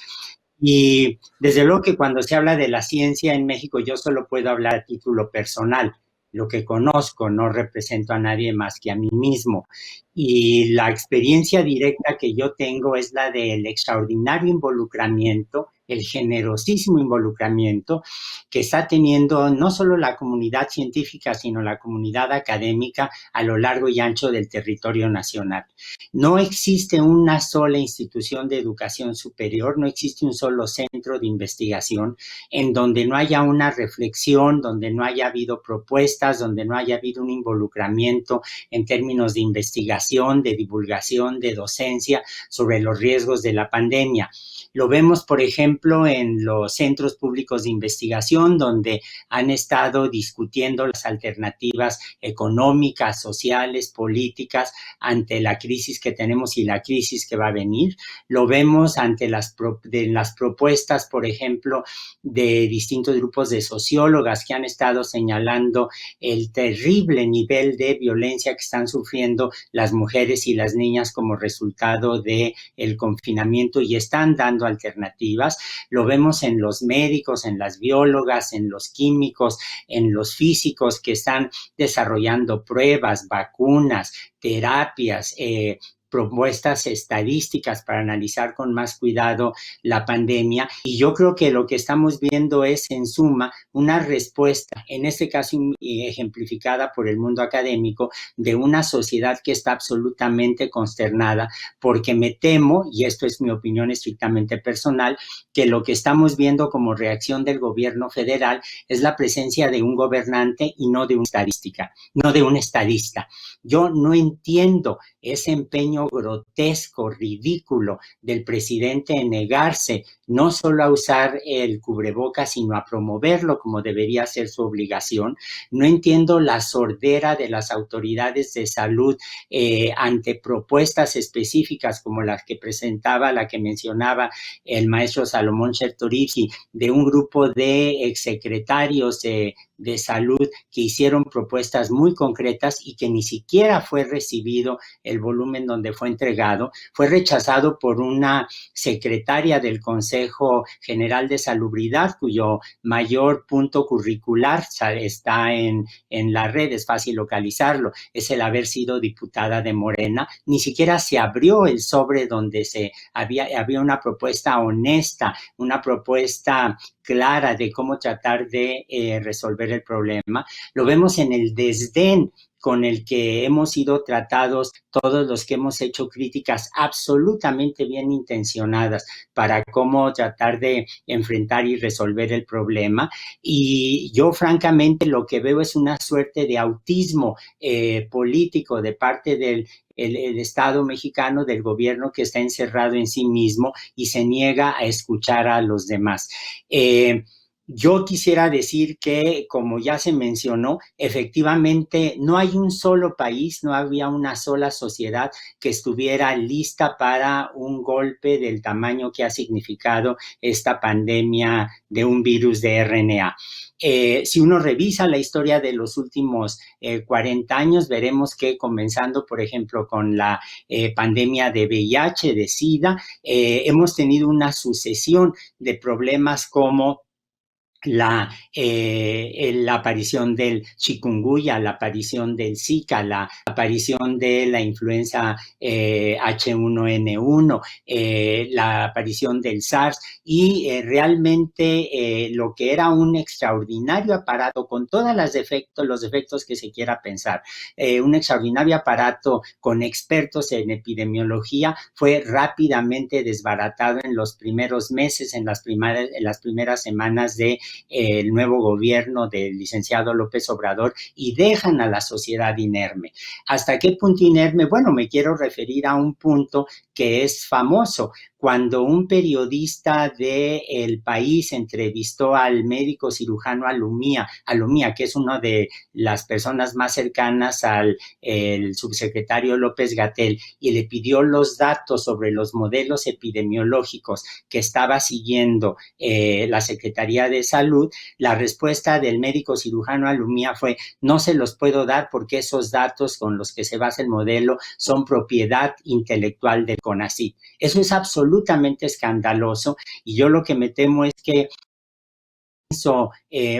Y desde luego que cuando se habla de la ciencia en México, yo solo puedo hablar a título personal. Lo que conozco, no represento a nadie más que a mí mismo. Y la experiencia directa que yo tengo es la del extraordinario involucramiento el generosísimo involucramiento que está teniendo no solo la comunidad científica, sino la comunidad académica a lo largo y ancho del territorio nacional. No existe una sola institución de educación superior, no existe un solo centro de investigación en donde no haya una reflexión, donde no haya habido propuestas, donde no haya habido un involucramiento en términos de investigación, de divulgación, de docencia sobre los riesgos de la pandemia. Lo vemos, por ejemplo, en los centros públicos de investigación, donde han estado discutiendo las alternativas económicas, sociales, políticas ante la crisis que tenemos y la crisis que va a venir. Lo vemos ante las propuestas, por ejemplo, de distintos grupos de sociólogas que han estado señalando el terrible nivel de violencia que están sufriendo las mujeres y las niñas como resultado del confinamiento y están dando alternativas. Lo vemos en los médicos, en las biólogas, en los químicos, en los físicos que están desarrollando pruebas, vacunas, terapias, propuestas estadísticas para analizar con más cuidado la pandemia. Y yo creo que lo que estamos viendo es, en suma, una respuesta, en este caso ejemplificada por el mundo académico, de una sociedad que está absolutamente consternada, porque me temo, y esto es mi opinión estrictamente personal, que lo que estamos viendo como reacción del gobierno federal es la presencia de un gobernante y no de un estadista. Yo no entiendo ese empeño grotesco, ridículo del presidente en negarse no solo a usar el cubrebocas, sino a promoverlo como debería ser su obligación. No entiendo la sordera de las autoridades de salud ante propuestas específicas como las que presentaba, la que mencionaba el maestro Salomón Chertorivsky, de un grupo de exsecretarios de salud que hicieron propuestas muy concretas y que ni siquiera fue recibido el volumen donde fue entregado, fue rechazado por una secretaria del Consejo General de Salubridad, cuyo mayor punto curricular está en la red, es fácil localizarlo, es el haber sido diputada de Morena. Ni siquiera se abrió el sobre donde había una propuesta honesta, una propuesta clara de cómo tratar de resolver el problema. Lo vemos en el desdén con el que hemos sido tratados todos los que hemos hecho críticas absolutamente bien intencionadas para cómo tratar de enfrentar y resolver el problema. Y yo francamente lo que veo es una suerte de autismo político de parte del Estado mexicano, del gobierno, que está encerrado en sí mismo y se niega a escuchar a los demás. Yo quisiera decir que, como ya se mencionó, efectivamente no hay un solo país, no había una sola sociedad que estuviera lista para un golpe del tamaño que ha significado esta pandemia de un virus de RNA. Si uno revisa la historia de los últimos 40 años, veremos que comenzando, por ejemplo, con la pandemia de VIH, de SIDA, hemos tenido una sucesión de problemas como la aparición del chikungunya, la aparición del Zika, la aparición de la influenza H1N1, la aparición del SARS y realmente lo que era un extraordinario aparato con todos los defectos que se quiera pensar, un extraordinario aparato con expertos en epidemiología, fue rápidamente desbaratado en los primeros meses, en las primeras semanas de el nuevo gobierno del licenciado López Obrador, y dejan a la sociedad inerme. ¿Hasta qué punto inerme? Bueno, me quiero referir a un punto que es famoso. Cuando un periodista del País entrevistó al médico cirujano Alumía, que es una de las personas más cercanas al subsecretario López-Gatell, y le pidió los datos sobre los modelos epidemiológicos que estaba siguiendo la Secretaría de Salud, la respuesta del médico cirujano Alumía fue: no se los puedo dar porque esos datos con los que se basa el modelo son propiedad intelectual del CONACYT. Eso es absolutamente escandaloso, y yo lo que me temo es que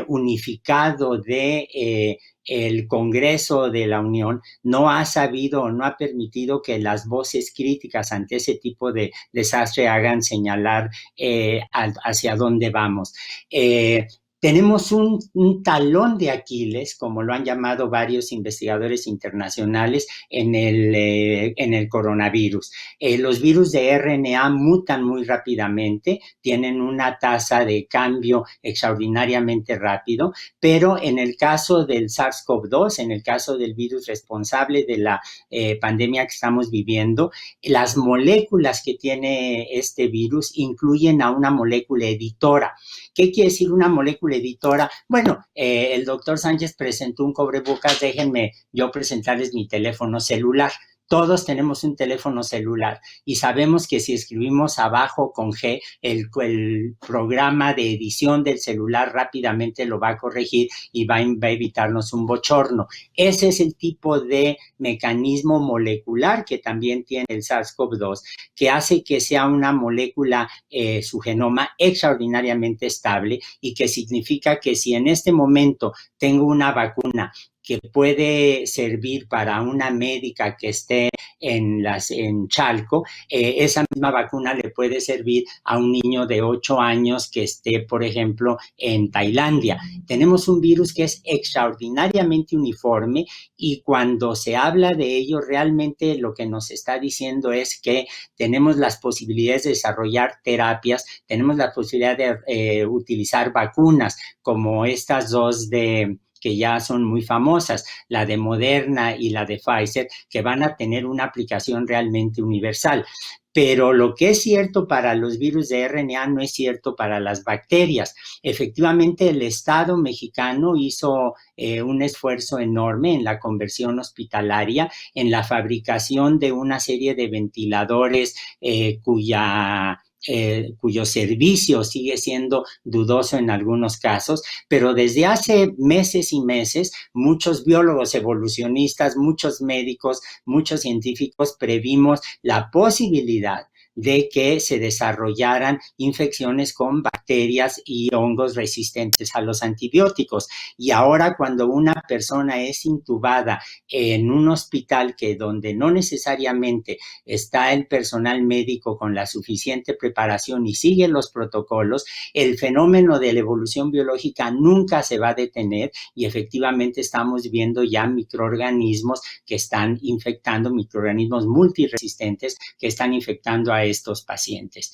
unificado de el Congreso de la Unión no ha sabido, no ha permitido que las voces críticas ante ese tipo de desastre hagan señalar hacia dónde vamos. Tenemos un talón de Aquiles, como lo han llamado varios investigadores internacionales, en el coronavirus. Los virus de RNA mutan muy rápidamente, tienen una tasa de cambio extraordinariamente rápido, pero en el caso del SARS-CoV-2, en el caso del virus responsable de la pandemia que estamos viviendo, las moléculas que tiene este virus incluyen a una molécula editora. ¿Qué quiere decir una molécula editora? Bueno, el doctor Sánchez presentó un cubrebocas, déjenme yo presentarles mi teléfono celular. Todos tenemos un teléfono celular y sabemos que si escribimos abajo con G, el programa de edición del celular rápidamente lo va a corregir y va a evitarnos un bochorno. Ese es el tipo de mecanismo molecular que también tiene el SARS-CoV-2, que hace que sea una molécula, su genoma, extraordinariamente estable, y que significa que si en este momento tengo una vacuna que puede servir para una médica que esté en Chalco, esa misma vacuna le puede servir a un niño de 8 años que esté, por ejemplo, en Tailandia. Tenemos un virus que es extraordinariamente uniforme y cuando se habla de ello, realmente lo que nos está diciendo es que tenemos las posibilidades de desarrollar terapias, tenemos la posibilidad de utilizar vacunas como estas dos que ya son muy famosas, la de Moderna y la de Pfizer, que van a tener una aplicación realmente universal. Pero lo que es cierto para los virus de RNA no es cierto para las bacterias. Efectivamente, el Estado mexicano hizo un esfuerzo enorme en la conversión hospitalaria, en la fabricación de una serie de ventiladores cuyo servicio sigue siendo dudoso en algunos casos, pero desde hace meses y meses, muchos biólogos evolucionistas, muchos médicos, muchos científicos previmos la posibilidad de que se desarrollaran infecciones con bacterias y hongos resistentes a los antibióticos. Y ahora cuando una persona es intubada en un hospital donde no necesariamente está el personal médico con la suficiente preparación y sigue los protocolos, el fenómeno de la evolución biológica nunca se va a detener y efectivamente estamos viendo ya microorganismos que están infectando, microorganismos multiresistentes que están infectando a estos pacientes.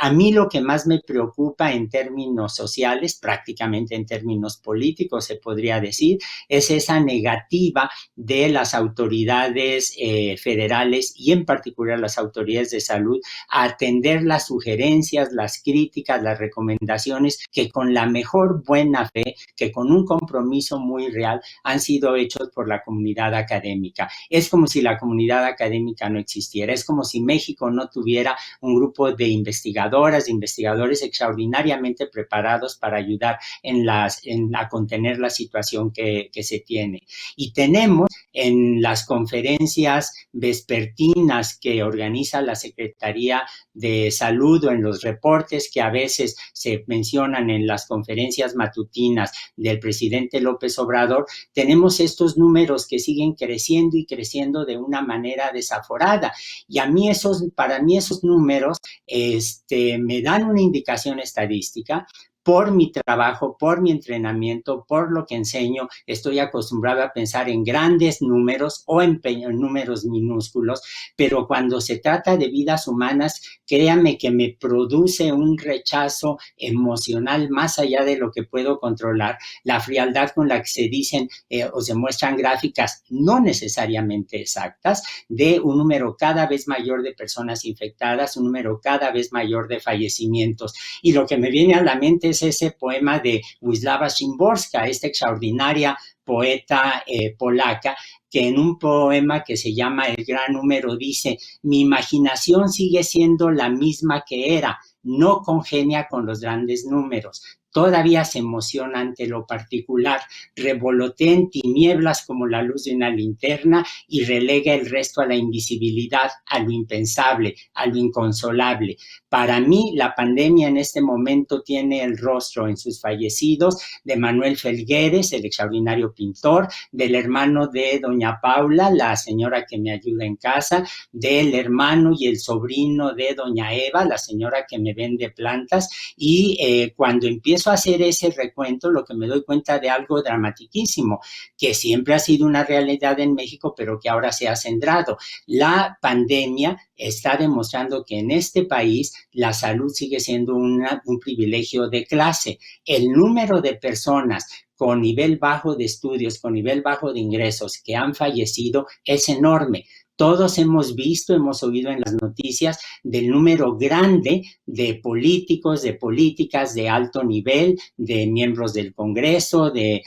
A mí lo que más me preocupa en términos sociales, prácticamente en términos políticos se podría decir, es esa negativa de las autoridades federales y en particular las autoridades de salud a atender las sugerencias, las críticas, las recomendaciones que con la mejor buena fe, que con un compromiso muy real han sido hechos por la comunidad académica. Es como si la comunidad académica no existiera, es como si México no tuviera un grupo de investigadoras, de investigadores extraordinariamente preparados para ayudar a contener la situación que se tiene. Y tenemos en las conferencias vespertinas que organiza la Secretaría de Salud o en los reportes que a veces se mencionan en las conferencias matutinas del presidente López Obrador, tenemos estos números que siguen creciendo y creciendo de una manera desaforada. Y para mí esos números me dan una indicación estadística. Por mi trabajo, por mi entrenamiento, por lo que enseño, estoy acostumbrado a pensar en grandes números o en números minúsculos, pero cuando se trata de vidas humanas, créame que me produce un rechazo emocional más allá de lo que puedo controlar. La frialdad con la que se dicen o se muestran gráficas no necesariamente exactas de un número cada vez mayor de personas infectadas, un número cada vez mayor de fallecimientos. Y lo que me viene a la mente es ese poema de Wisława Szymborska, esta extraordinaria poeta polaca, que en un poema que se llama El Gran Número dice: mi imaginación sigue siendo la misma que era, no congenia con los grandes números. todavía se emociona ante lo particular, revolotea en tinieblas como la luz de una linterna y relega el resto a la invisibilidad, a lo impensable, a lo inconsolable. Para mí, la pandemia en este momento tiene el rostro en sus fallecidos de Manuel Felgueres, el extraordinario pintor, del hermano de doña Paula, la señora que me ayuda en casa, del hermano y el sobrino de doña Eva, la señora que me vende plantas, y cuando empiezo a hacer ese recuento, lo que me doy cuenta de algo dramatiquísimo, que siempre ha sido una realidad en México, pero que ahora se ha centrado. La pandemia está demostrando que en este país la salud sigue siendo un privilegio de clase. El número de personas con nivel bajo de estudios, con nivel bajo de ingresos que han fallecido es enorme. Todos hemos visto, hemos oído en las noticias del número grande de políticos, de políticas de alto nivel, de miembros del Congreso, de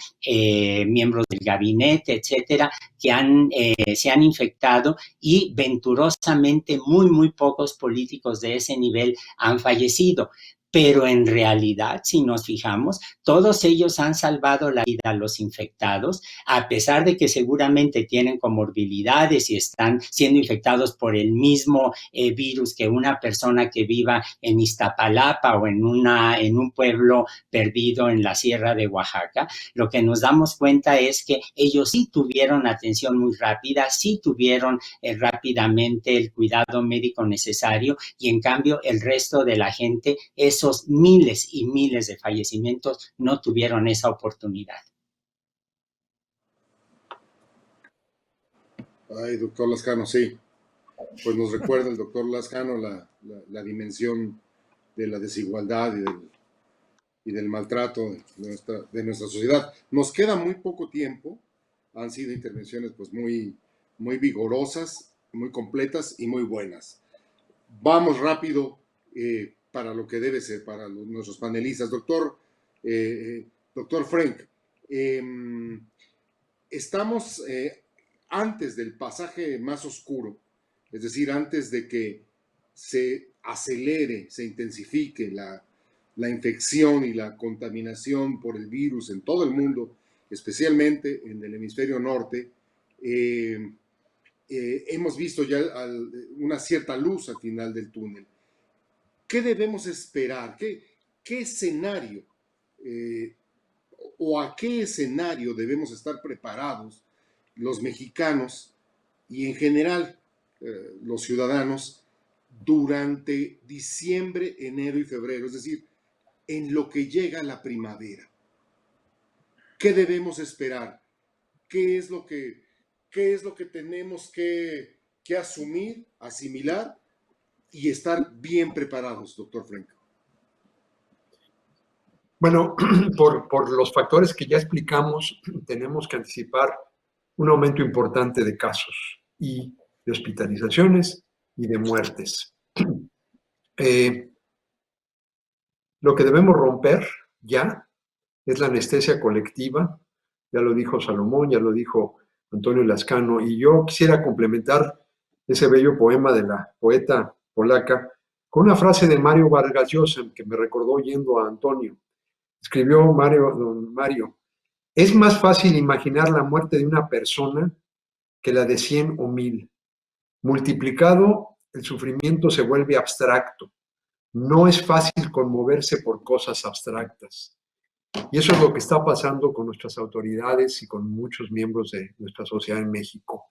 miembros del gabinete, etcétera, que se han infectado, y venturosamente muy pocos políticos de ese nivel han fallecido. Pero en realidad, si nos fijamos, todos ellos han salvado la vida a los infectados, a pesar de que seguramente tienen comorbilidades y están siendo infectados por el mismo virus que una persona que viva en Iztapalapa o en un pueblo perdido en la sierra de Oaxaca. Lo que nos damos cuenta es que ellos sí tuvieron atención muy rápida, sí tuvieron rápidamente el cuidado médico necesario, y en cambio el resto de la gente, esos miles y miles de fallecimientos, no tuvieron esa oportunidad. Ay, doctor Lascano, sí. Pues nos recuerda el doctor Lascano la dimensión de la desigualdad y del maltrato de nuestra sociedad. Nos queda muy poco tiempo. Han sido intervenciones pues muy vigorosas, muy completas y muy buenas. Vamos rápido para lo que debe ser para nuestros panelistas. Doctor Frank, estamos antes del pasaje más oscuro, es decir, antes de que se acelere, se intensifique la infección y la contaminación por el virus en todo el mundo, especialmente en el hemisferio norte. Hemos visto ya una cierta luz al final del túnel. ¿Qué debemos esperar? ¿Qué escenario o a qué escenario debemos estar preparados los mexicanos y en general los ciudadanos durante diciembre, enero y febrero? Es decir, en lo que llega la primavera. ¿Qué debemos esperar? ¿Qué es lo que tenemos que asumir, asimilar y estar bien preparados, doctor Frank? Bueno, por los factores que ya explicamos, tenemos que anticipar un aumento importante de casos y de hospitalizaciones y de muertes. Lo que debemos romper ya es la anestesia colectiva. Ya lo dijo Salomón, ya lo dijo Antonio Lascano, y yo quisiera complementar ese bello poema de la poeta polaca con una frase de Mario Vargas Llosa que me recordó oyendo a Antonio. Escribió don Mario: es más fácil imaginar la muerte de una persona que la de 100 o 1000. Multiplicado, el sufrimiento se vuelve abstracto. No es fácil conmoverse por cosas abstractas. Y eso es lo que está pasando con nuestras autoridades y con muchos miembros de nuestra sociedad en México.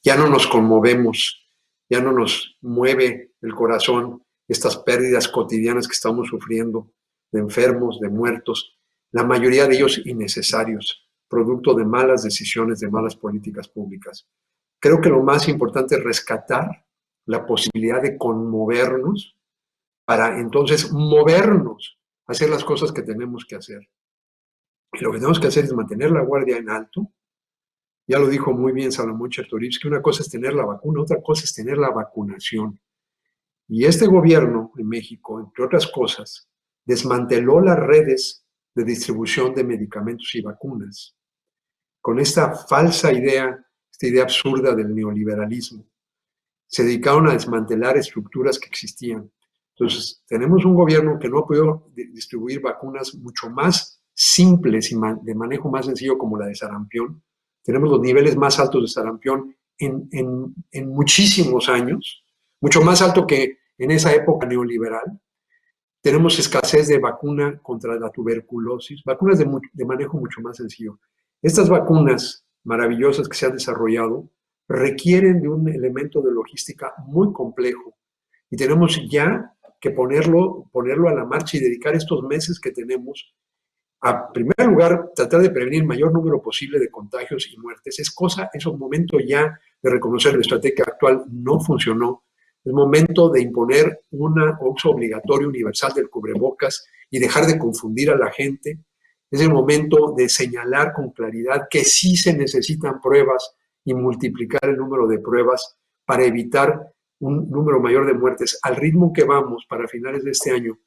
Ya no nos conmovemos, ya no nos mueve el corazón estas pérdidas cotidianas que estamos sufriendo, de enfermos, de muertos, la mayoría de ellos innecesarios, producto de malas decisiones, de malas políticas públicas. Creo que lo más importante es rescatar la posibilidad de conmovernos para entonces movernos, hacer las cosas que tenemos que hacer. Y lo que tenemos que hacer es mantener la guardia en alto. Ya lo dijo muy bien Salomón Chertorivsky, una cosa es tener la vacuna, otra cosa es tener la vacunación. Y este gobierno en México, entre otras cosas, desmanteló las redes de distribución de medicamentos y vacunas con esta falsa idea, esta idea absurda del neoliberalismo. Se dedicaron a desmantelar estructuras que existían. Entonces, tenemos un gobierno que no ha podido distribuir vacunas mucho más simples y de manejo más sencillo como la de sarampión. Tenemos los niveles más altos de sarampión en muchísimos años, mucho más alto que en esa época neoliberal. Tenemos escasez de vacuna contra la tuberculosis, vacunas de manejo mucho más sencillo. Estas vacunas maravillosas que se han desarrollado requieren de un elemento de logística muy complejo y tenemos ya que ponerlo a la marcha y dedicar estos meses que tenemos a, en primer lugar, tratar de prevenir el mayor número posible de contagios y muertes. Es un momento ya de reconocer la estrategia actual no funcionó. Es momento de imponer un uso obligatorio universal del cubrebocas y dejar de confundir a la gente. Es el momento de señalar con claridad que sí se necesitan pruebas y multiplicar el número de pruebas para evitar un número mayor de muertes. Al ritmo que vamos para finales de este año,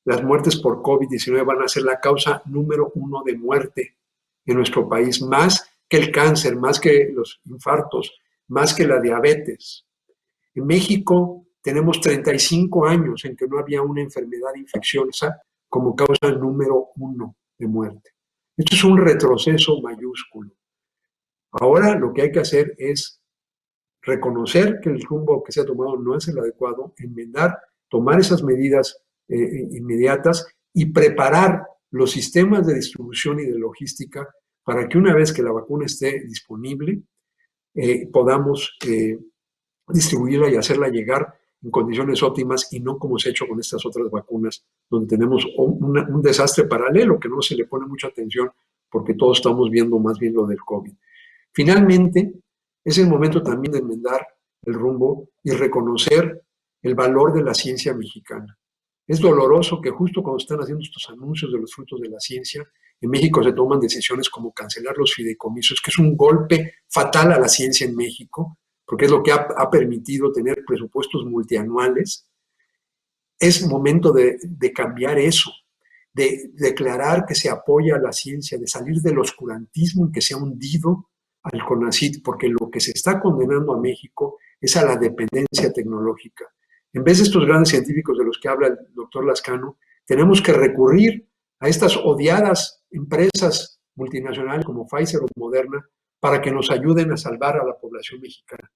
las muertes por COVID-19 van a ser la causa número 1 de muerte en nuestro país, más que el cáncer, más que los infartos, más que la diabetes. En México tenemos 35 años en que no había una enfermedad infecciosa como causa número 1 de muerte. Esto es un retroceso mayúsculo. Ahora lo que hay que hacer es reconocer que el rumbo que se ha tomado no es el adecuado, enmendar, tomar esas medidas inmediatas y preparar los sistemas de distribución y de logística para que una vez que la vacuna esté disponible, podamos distribuirla y hacerla llegar en condiciones óptimas y no como se ha hecho con estas otras vacunas, donde tenemos un desastre paralelo que no se le pone mucha atención porque todos estamos viendo más bien lo del COVID. Finalmente, es el momento también de enmendar el rumbo y reconocer el valor de la ciencia mexicana. Es doloroso que justo cuando están haciendo estos anuncios de los frutos de la ciencia, en México se toman decisiones como cancelar los fideicomisos, que es un golpe fatal a la ciencia en México, porque es lo que ha permitido tener presupuestos multianuales. Es momento de cambiar eso, de declarar que se apoya a la ciencia, de salir del oscurantismo en que se ha hundido al CONACYT, porque lo que se está condenando a México es a la dependencia tecnológica. En vez de estos grandes científicos de los que habla el doctor Lascano, tenemos que recurrir a estas odiadas empresas multinacionales como Pfizer o Moderna para que nos ayuden a salvar a la población mexicana.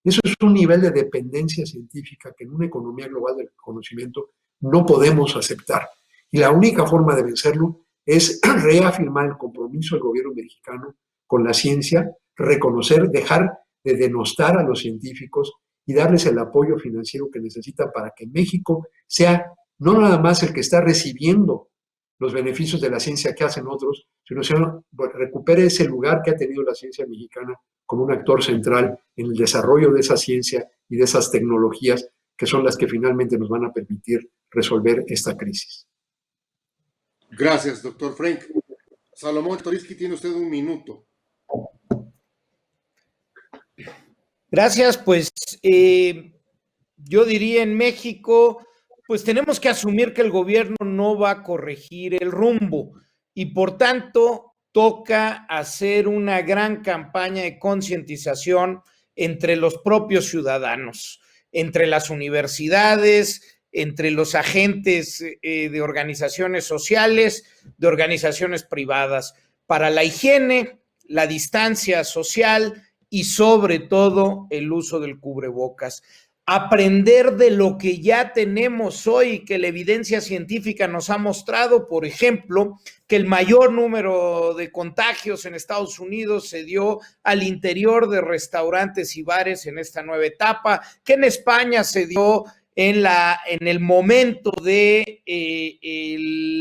Eso es un nivel de dependencia científica que en una economía global del conocimiento no podemos aceptar. Y la única forma de vencerlo es reafirmar el compromiso del gobierno mexicano con la ciencia, reconocer, dejar de denostar a los científicos y darles el apoyo financiero que necesitan para que México sea no nada más el que está recibiendo los beneficios de la ciencia que hacen otros, sino recupere ese lugar que ha tenido la ciencia mexicana como un actor central en el desarrollo de esa ciencia y de esas tecnologías que son las que finalmente nos van a permitir resolver esta crisis. Gracias, doctor Frank. Salomón Toriski, tiene usted un minuto. Gracias, pues yo diría en México, pues tenemos que asumir que el gobierno no va a corregir el rumbo y por tanto toca hacer una gran campaña de concientización entre los propios ciudadanos, entre las universidades, entre los agentes de organizaciones sociales, de organizaciones privadas, para la higiene, la distancia social y sobre todo el uso del cubrebocas. Aprender de lo que ya tenemos hoy, que la evidencia científica nos ha mostrado, por ejemplo, que el mayor número de contagios en Estados Unidos se dio al interior de restaurantes y bares en esta nueva etapa, que en España se dio en el momento de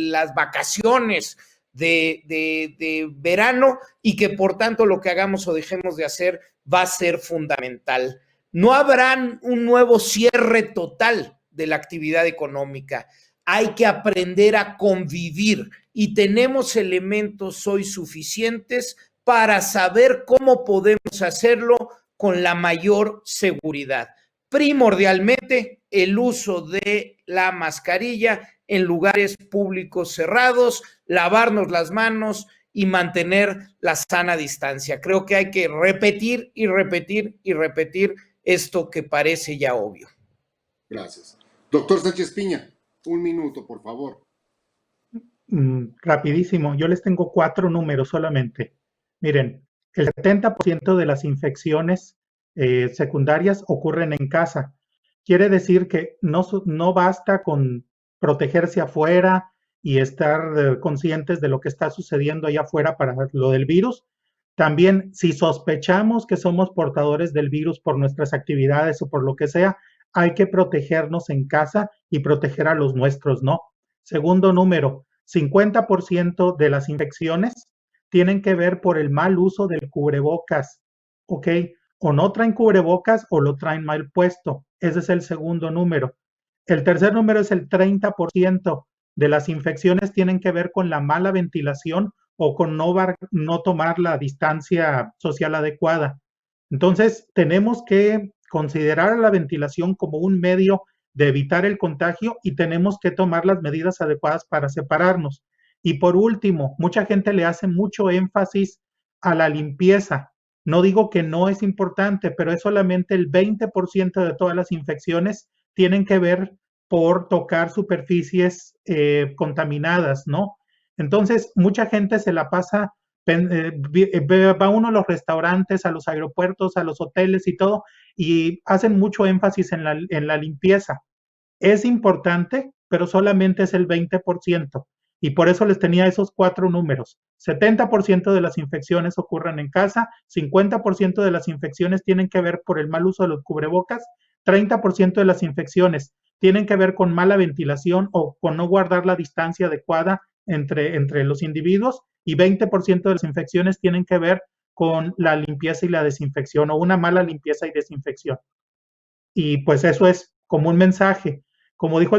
las vacaciones de verano y que por tanto lo que hagamos o dejemos de hacer va a ser fundamental. No habrá un nuevo cierre total de la actividad económica. Hay que aprender a convivir y tenemos elementos hoy suficientes para saber cómo podemos hacerlo con la mayor seguridad. Primordialmente, el uso de la mascarilla en lugares públicos cerrados, lavarnos las manos y mantener la sana distancia. Creo que hay que repetir y repetir y repetir esto que parece ya obvio. Gracias. Doctor Sánchez Piña, 1 minuto, por favor. Rapidísimo, yo les tengo 4 números solamente. Miren, el 70% de las infecciones secundarias ocurren en casa. Quiere decir que no basta con protegerse afuera y estar conscientes de lo que está sucediendo allá afuera para lo del virus. También, si sospechamos que somos portadores del virus por nuestras actividades o por lo que sea, hay que protegernos en casa y proteger a los nuestros, ¿no? Segundo número, 50% de las infecciones tienen que ver por el mal uso del cubrebocas, ¿ok? O no traen cubrebocas o lo traen mal puesto. Ese es el segundo número. El tercer número es el 30% de las infecciones tienen que ver con la mala ventilación o con no tomar la distancia social adecuada. Entonces, tenemos que considerar la ventilación como un medio de evitar el contagio y tenemos que tomar las medidas adecuadas para separarnos. Y por último, mucha gente le hace mucho énfasis a la limpieza. No digo que no es importante, pero es solamente el 20% de todas las infecciones tienen que ver por tocar superficies contaminadas, ¿no? Entonces, mucha gente se la pasa, va uno a los restaurantes, a los aeropuertos, a los hoteles y todo, y hacen mucho énfasis en la limpieza. Es importante, pero solamente es el 20%. Y por eso les tenía esos 4 números. 70% de las infecciones ocurren en casa, 50% de las infecciones tienen que ver por el mal uso de los cubrebocas, 30% de las infecciones tienen que ver con mala ventilación o con no guardar la distancia adecuada entre los individuos y 20% de las infecciones tienen que ver con la limpieza y la desinfección o una mala limpieza y desinfección. Y pues eso es como un mensaje. Como dijo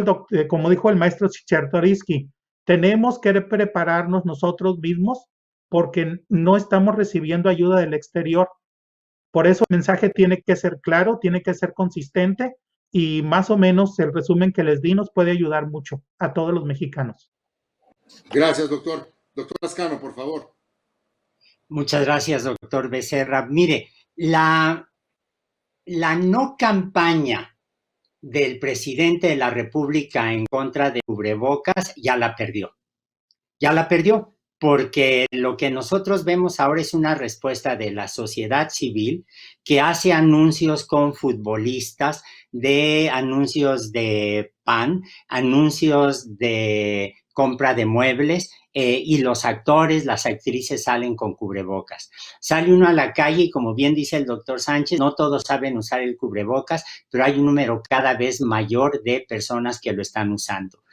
el maestro Czartoryski, tenemos que prepararnos nosotros mismos porque no estamos recibiendo ayuda del exterior. Por eso el mensaje tiene que ser claro, tiene que ser consistente y más o menos el resumen que les di nos puede ayudar mucho a todos los mexicanos. Gracias, doctor. Doctor Lascano, por favor. Muchas gracias, doctor Becerra. Mire, la no campaña del presidente de la República en contra de cubrebocas ya la perdió. Ya la perdió, porque lo que nosotros vemos ahora es una respuesta de la sociedad civil que hace anuncios con futbolistas, de anuncios de pan, anuncios de compra de muebles, y los actores, las actrices salen con cubrebocas. Sale uno a la calle y como bien dice el doctor Sánchez, no todos saben usar el cubrebocas, pero hay un número cada vez mayor de personas que lo están usando.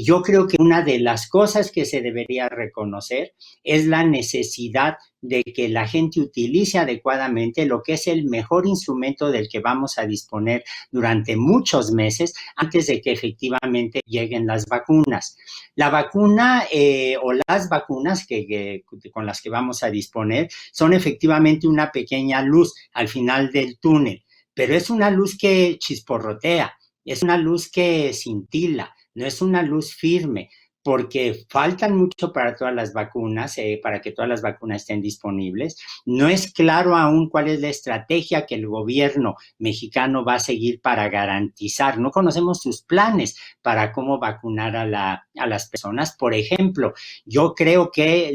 Yo creo que una de las cosas que se debería reconocer es la necesidad de que la gente utilice adecuadamente lo que es el mejor instrumento del que vamos a disponer durante muchos meses antes de que efectivamente lleguen las vacunas. La vacuna o las vacunas con las que vamos a disponer son efectivamente una pequeña luz al final del túnel, pero es una luz que chisporrotea, es una luz que cintila, no es una luz firme, porque faltan mucho para todas las vacunas, para que todas las vacunas estén disponibles. No es claro aún cuál es la estrategia que el gobierno mexicano va a seguir para garantizar. No conocemos sus planes para cómo vacunar a las personas. Por ejemplo, yo creo que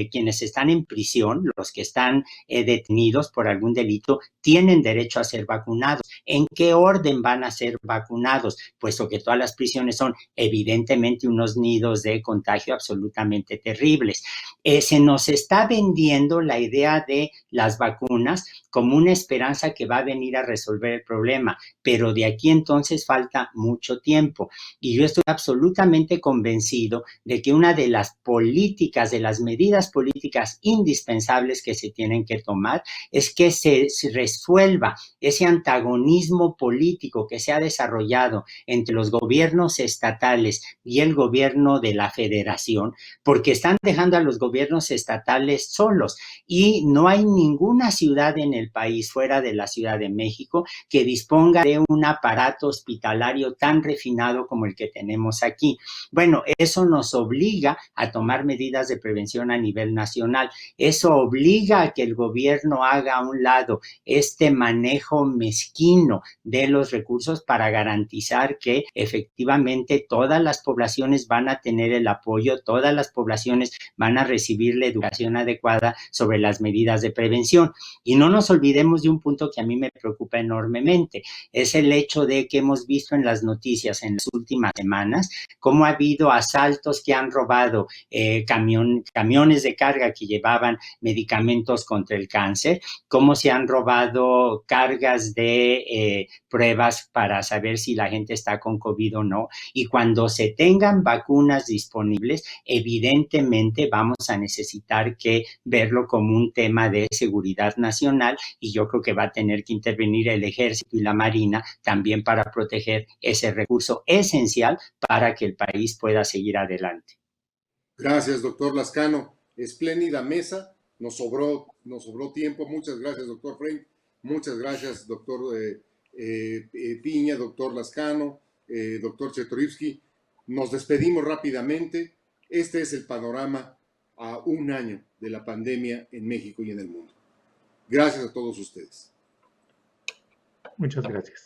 quienes están en prisión, los que están detenidos por algún delito, tienen derecho a ser vacunados. ¿En qué orden van a ser vacunados? Puesto que todas las prisiones son evidentemente unos nidos de contagio absolutamente terribles. Se nos está vendiendo la idea de las vacunas como una esperanza que va a venir a resolver el problema, pero de aquí entonces falta mucho tiempo. Y yo estoy absolutamente convencido de que una de las políticas, de las medidas políticas indispensables que se tienen que tomar es que se resuelva ese antagonismo político que se ha desarrollado entre los gobiernos estatales y el gobierno gobierno de la federación, porque están dejando a los gobiernos estatales solos y no hay ninguna ciudad en el país fuera de la Ciudad de México que disponga de un aparato hospitalario tan refinado como el que tenemos aquí. Bueno, eso nos obliga a tomar medidas de prevención a nivel nacional. Eso obliga a que el gobierno haga a un lado este manejo mezquino de los recursos para garantizar que efectivamente todas las poblaciones van a tener el apoyo, todas las poblaciones van a recibir la educación adecuada sobre las medidas de prevención. Y no nos olvidemos de un punto que a mí me preocupa enormemente, es el hecho de que hemos visto en las noticias en las últimas semanas cómo ha habido asaltos que han robado camiones de carga que llevaban medicamentos contra el cáncer, cómo se han robado cargas de pruebas para saber si la gente está con COVID o no. Y cuando se tengan vacunas disponibles, evidentemente vamos a necesitar que verlo como un tema de seguridad nacional, y yo creo que va a tener que intervenir el Ejército y la Marina también para proteger ese recurso esencial para que el país pueda seguir adelante. Gracias, doctor Lascano. Espléndida mesa. Nos sobró tiempo. Muchas gracias, doctor Frank. Muchas gracias, doctor Piña, doctor Lascano, doctor Chertorivsky. Nos despedimos rápidamente. Este es el panorama a un año de la pandemia en México y en el mundo. Gracias a todos ustedes. Muchas gracias.